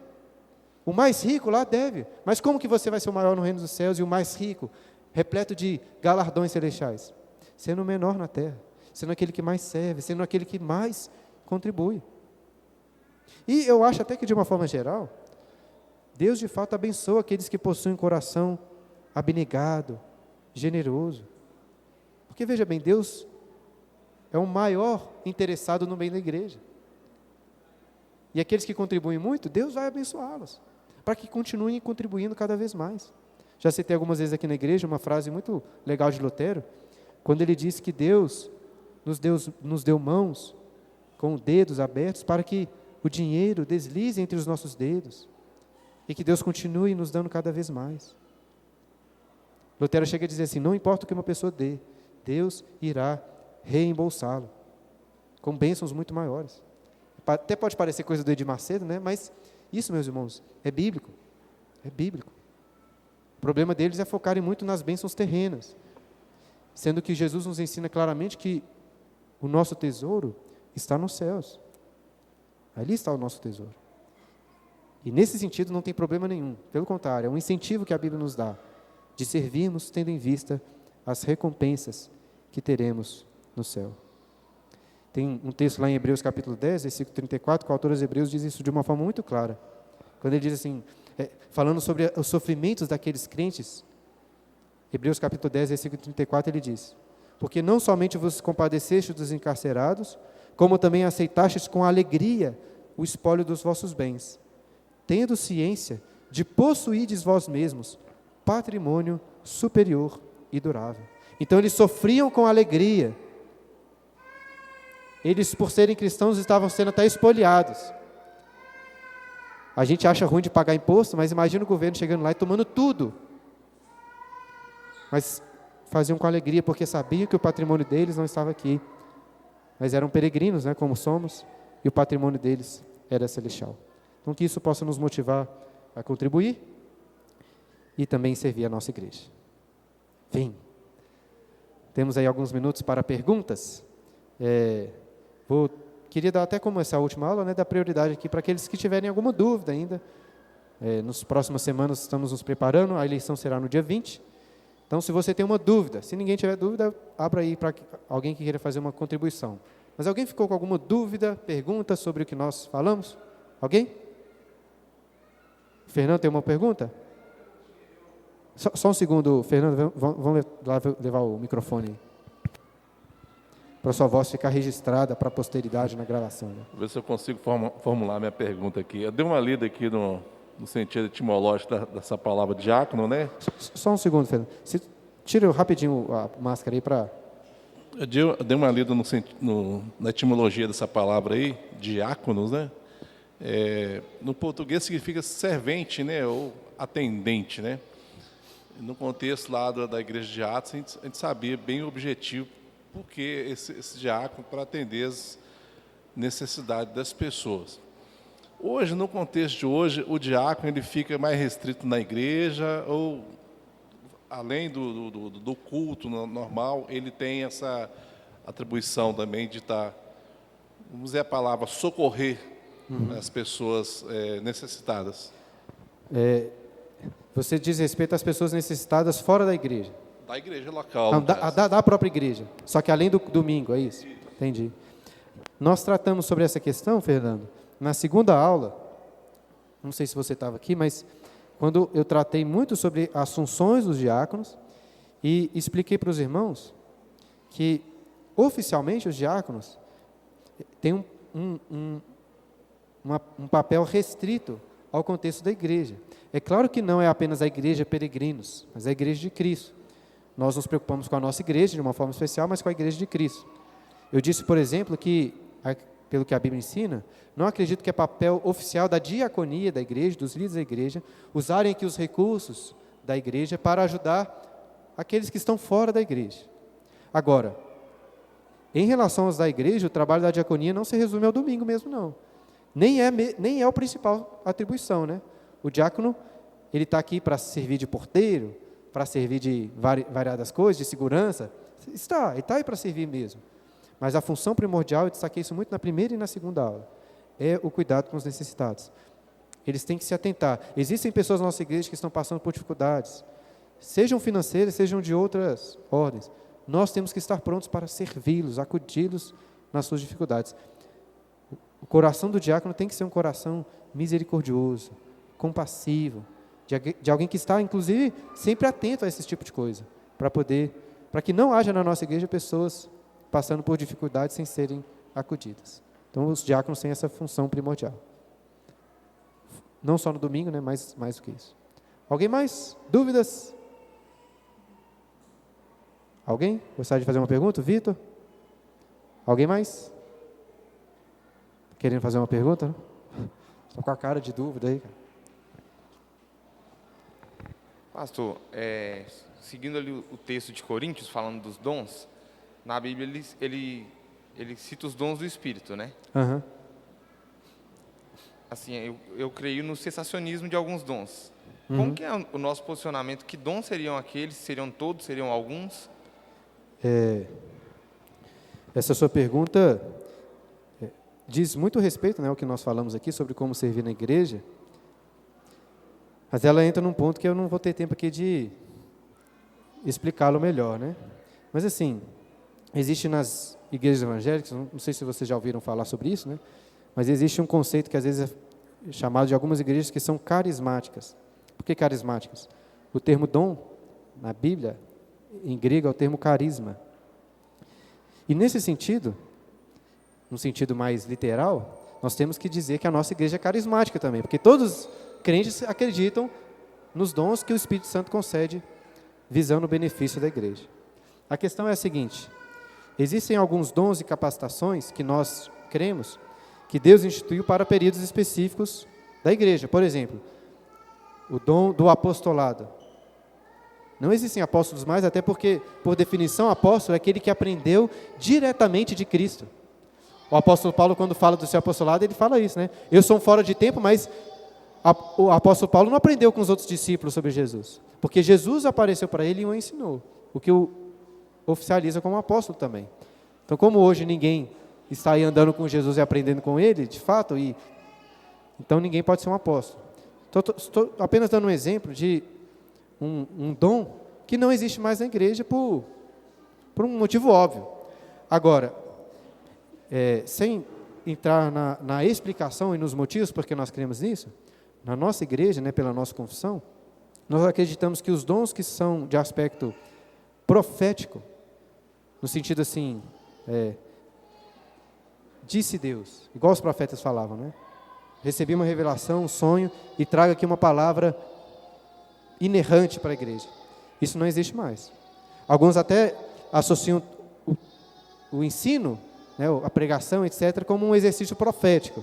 A: O mais rico lá deve. Mas como que você vai ser o maior no reino dos céus e o mais rico, repleto de galardões celestiais? Sendo o menor na terra, sendo aquele que mais serve, sendo aquele que mais contribui. E eu acho até que, de uma forma geral, Deus de fato abençoa aqueles que possuem um coração abnegado, generoso. Porque veja bem, Deus é o maior interessado no bem da igreja. E aqueles que contribuem muito, Deus vai abençoá-los, para que continuem contribuindo cada vez mais. Já citei algumas vezes aqui na igreja uma frase muito legal de Lutero, quando ele disse que Deus nos deu mãos com dedos abertos para que o dinheiro deslize entre os nossos dedos e que Deus continue nos dando cada vez mais. Lutero chega a dizer assim, não importa o que uma pessoa dê, Deus irá reembolsá-lo com bênçãos muito maiores. Até pode parecer coisa do Edir Macedo, né? Mas isso, meus irmãos, é bíblico. É bíblico. O problema deles é focarem muito nas bênçãos terrenas, sendo que Jesus nos ensina claramente que o nosso tesouro está nos céus. Ali está o nosso tesouro. E nesse sentido não tem problema nenhum. Pelo contrário, é um incentivo que a Bíblia nos dá de servirmos tendo em vista as recompensas que teremos no céu. Tem um texto lá em Hebreus capítulo 10, versículo 34, que o autor aos Hebreus diz isso de uma forma muito clara. Quando ele diz assim, falando sobre os sofrimentos daqueles crentes, Hebreus capítulo 10, versículo 34, ele diz, porque não somente vos compadecestes dos encarcerados, como também aceitastes com alegria o espólio dos vossos bens, tendo ciência de possuídes vós mesmos patrimônio superior e durável. Então eles sofriam com alegria. Eles, por serem cristãos, estavam sendo até espoliados. A gente acha ruim de pagar imposto, mas imagina o governo chegando lá e tomando tudo. Mas faziam com alegria, porque sabiam que o patrimônio deles não estava aqui. Mas eram peregrinos, né, como somos, e o patrimônio deles era celestial. Então, que isso possa nos motivar a contribuir e também servir a nossa igreja. Fim. Temos aí alguns minutos para perguntas. Queria dar até como essa última aula, né, dar prioridade aqui para aqueles que tiverem alguma dúvida ainda. Nas próximas semanas estamos nos preparando, a eleição será no dia 20. Então, se você tem uma dúvida, se ninguém tiver dúvida, abra aí para alguém que queira fazer uma contribuição. Mas alguém ficou com alguma dúvida, pergunta sobre o que nós falamos? Alguém? Fernando, tem uma pergunta? Só um segundo, Fernando, vamos levar o microfone para a sua voz ficar registrada para a posteridade na gravação. Né?
C: Vou ver se eu consigo formular minha pergunta aqui. Eu dei uma lida aqui no sentido etimológico dessa palavra diácono, né?
A: Só um segundo, Fernando. Tira rapidinho a máscara aí para...
C: Eu dei uma lida na etimologia dessa palavra aí, diáconos, né? No português significa servente, né? Ou atendente, né? No contexto lá da igreja de Atos, a gente sabia bem o objetivo, porque esse diácono para atender as necessidades das pessoas. Hoje, no contexto de hoje, o diácono ele fica mais restrito na igreja, ou além do culto normal, ele tem essa atribuição também de estar, vamos dizer a palavra, socorrer as pessoas necessitadas.
A: Você diz respeito às pessoas necessitadas fora da igreja?
C: Da igreja local.
A: Não, da própria igreja, só que além do domingo, é isso? Entendi. Nós tratamos sobre essa questão, Fernando, na segunda aula, não sei se você estava aqui, mas quando eu tratei muito sobre as funções dos diáconos e expliquei para os irmãos que, oficialmente, os diáconos têm um papel restrito ao contexto da igreja. É claro que não é apenas a igreja peregrinos, mas a igreja de Cristo. Nós nos preocupamos com a nossa igreja de uma forma especial, mas com a igreja de Cristo. Eu disse, por exemplo, que, pelo que a Bíblia ensina, não acredito que é papel oficial da diaconia da igreja, dos líderes da igreja, usarem aqui os recursos da igreja para ajudar aqueles que estão fora da igreja. Agora, em relação aos da igreja, o trabalho da diaconia não se resume ao domingo mesmo, não. Nem é a principal atribuição, né? O diácono, ele está aqui para servir de porteiro, para servir de variadas coisas, de segurança. Ele está aí para servir mesmo. Mas a função primordial, eu destaquei isso muito na primeira e na segunda aula, é o cuidado com os necessitados. Eles têm que se atentar. Existem pessoas na nossa igreja que estão passando por dificuldades, sejam financeiras, sejam de outras ordens. Nós temos que estar prontos para servi-los, acudi-los nas suas dificuldades. O coração do diácono tem que ser um coração misericordioso, compassivo, de alguém que está, inclusive, sempre atento a esse tipo de coisa, para que não haja na nossa igreja pessoas passando por dificuldades sem serem acudidas. Então, os diáconos têm essa função primordial. Não só no domingo, né, mas mais do que isso. Alguém mais? Dúvidas? Alguém? Gostaria de fazer uma pergunta? Vitor? Alguém mais? querendo fazer uma pergunta? Estou com a cara de dúvida aí, cara.
D: Pastor, seguindo ali o texto de Coríntios, falando dos dons, na Bíblia ele cita os dons do Espírito, né?
A: Aham.
D: Assim, eu creio no cessacionismo de alguns dons. Como que é o nosso posicionamento? Que dons seriam aqueles? Seriam todos? Seriam alguns?
A: Essa sua pergunta diz muito respeito, né, ao que nós falamos aqui sobre como servir na igreja, mas ela entra num ponto que eu não vou ter tempo aqui de explicá-lo melhor, né? Mas assim, existe nas igrejas evangélicas, não sei se vocês já ouviram falar sobre isso, né? Mas existe um conceito que às vezes é chamado de algumas igrejas que são carismáticas. Por que carismáticas? O termo dom, na Bíblia, em grego, é o termo carisma. E nesse sentido, num sentido mais literal, nós temos que dizer que a nossa igreja é carismática também, porque todos os crentes acreditam nos dons que o Espírito Santo concede, visando o benefício da igreja. A questão é a seguinte: existem alguns dons e capacitações que nós cremos que Deus instituiu para períodos específicos da igreja. Por exemplo, o dom do apostolado. Não existem apóstolos mais, até porque, por definição, apóstolo é aquele que aprendeu diretamente de Cristo. O apóstolo Paulo, quando fala do seu apostolado, ele fala isso, né? Eu sou um fora de tempo, mas o apóstolo Paulo não aprendeu com os outros discípulos sobre Jesus, porque Jesus apareceu para ele e o ensinou, o que o oficializa como apóstolo também. Então, como hoje ninguém está aí andando com Jesus e aprendendo com ele, de fato, então ninguém pode ser um apóstolo. Estou apenas dando um exemplo de um dom que não existe mais na igreja por um motivo óbvio. Agora, sem entrar na explicação e nos motivos porque nós cremos nisso, na nossa igreja, né, pela nossa confissão, nós acreditamos que os dons que são de aspecto profético, no sentido assim, disse Deus, igual os profetas falavam, né? Recebi uma revelação, um sonho, e trago aqui uma palavra inerrante para a igreja. Isso não existe mais. Alguns até associam o ensino, né, a pregação, etc., como um exercício profético.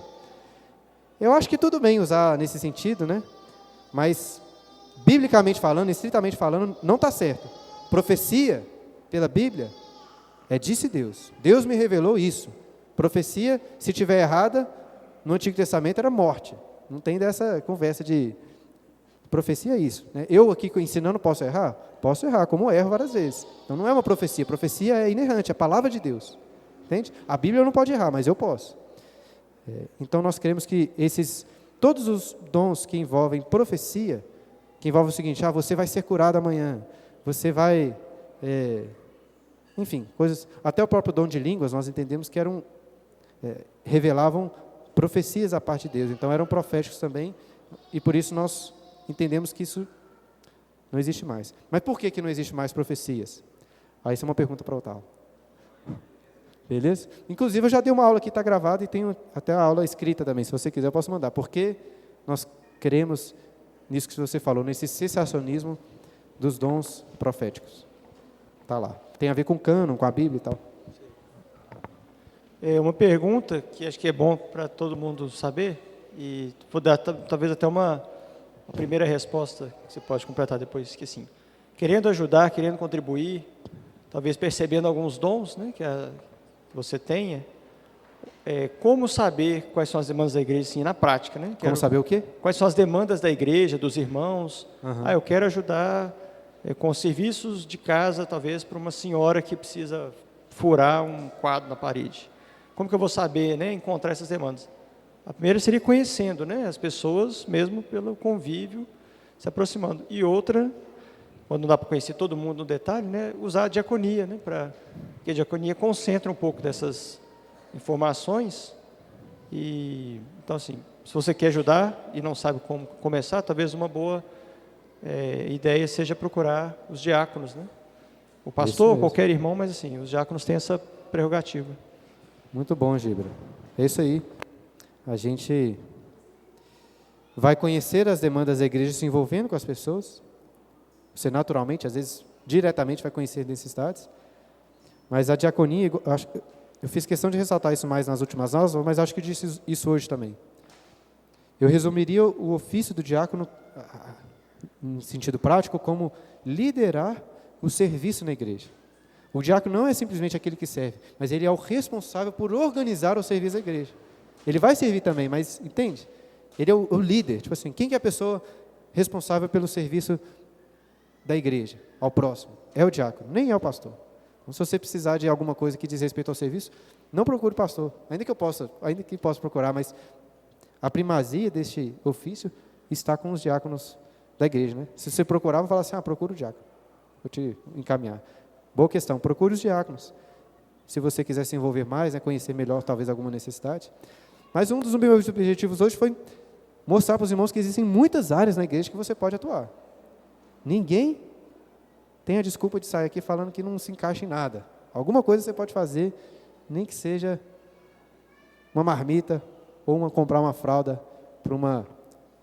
A: Eu acho que tudo bem usar nesse sentido, né? Mas, biblicamente falando, estritamente falando, não está certo. Profecia, pela Bíblia, disse Deus. Deus me revelou isso. Profecia, se tiver errada, no Antigo Testamento era morte. Não tem dessa conversa de profecia é isso, né? Eu aqui ensinando posso errar? Posso errar, como erro várias vezes. Então não é uma profecia. Profecia é inerrante, é a palavra de Deus. Entende? A Bíblia não pode errar, mas eu posso. Então nós queremos que todos os dons que envolvem profecia, que envolvem o seguinte: você vai ser curado amanhã, você vai, enfim, coisas, até o próprio dom de línguas, nós entendemos que revelavam profecias à parte de Deus, então eram proféticos também, e por isso nós entendemos que isso não existe mais. Mas por que não existe mais profecias? Isso é uma pergunta para o Otávio. Beleza? Inclusive, eu já dei uma aula aqui, está gravada, e tenho até a aula escrita também. Se você quiser, eu posso mandar. Porque nós queremos nisso que você falou, nesse cessacionismo dos dons proféticos. Está lá. Tem a ver com o cânon, com a Bíblia e tal.
E: É uma pergunta que acho que é bom para todo mundo saber, e vou dar talvez até uma primeira resposta que você pode completar depois, que assim, querendo ajudar, querendo contribuir, talvez percebendo alguns dons, né, que você tenha, como saber quais são as demandas da igreja, assim, na prática, né?
A: Como saber o quê?
E: Quais são as demandas da igreja, dos irmãos. Eu quero ajudar com serviços de casa, talvez, para uma senhora que precisa furar um quadro na parede. Como que eu vou saber, né, encontrar essas demandas? A primeira seria conhecendo, né, as pessoas, mesmo pelo convívio, se aproximando. E outra, quando não dá para conhecer todo mundo no detalhe, né, usar a diaconia, né, porque a diaconia concentra um pouco dessas informações. E, então, assim, se você quer ajudar e não sabe como começar, talvez uma boa ideia seja procurar os diáconos, né? O pastor, qualquer irmão, mas assim, os diáconos têm essa prerrogativa.
A: Muito bom, Gibra. É isso aí. A gente vai conhecer as demandas da igreja se envolvendo com as pessoas. Você naturalmente, às vezes, diretamente vai conhecer necessidades. Mas a diaconia, Eu fiz questão de ressaltar isso mais nas últimas aulas, mas acho que disse isso hoje também. Eu resumiria o ofício do diácono, em sentido prático, como liderar o serviço na igreja. O diácono não é simplesmente aquele que serve, mas ele é o responsável por organizar o serviço da igreja. Ele vai servir também, mas, entende? Ele é o líder. Tipo assim, quem que é a pessoa responsável pelo serviço da igreja, ao próximo? É o diácono, nem é o pastor. Então, se você precisar de alguma coisa que diz respeito ao serviço, não procure o pastor, ainda que possa procurar, mas a primazia deste ofício está com os diáconos da igreja, né? Se você procurar, vou falar assim, procura o diácono, vou te encaminhar. Boa questão, procure os diáconos. Se você quiser se envolver mais, né, conhecer melhor talvez alguma necessidade. Mas um dos meus objetivos hoje foi mostrar para os irmãos que existem muitas áreas na igreja que você pode atuar. Ninguém tem a desculpa de sair aqui falando que não se encaixa em nada. Alguma coisa você pode fazer, nem que seja uma marmita ou comprar uma fralda para uma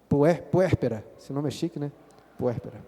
A: puérpera. Esse nome é chique, né? Puérpera.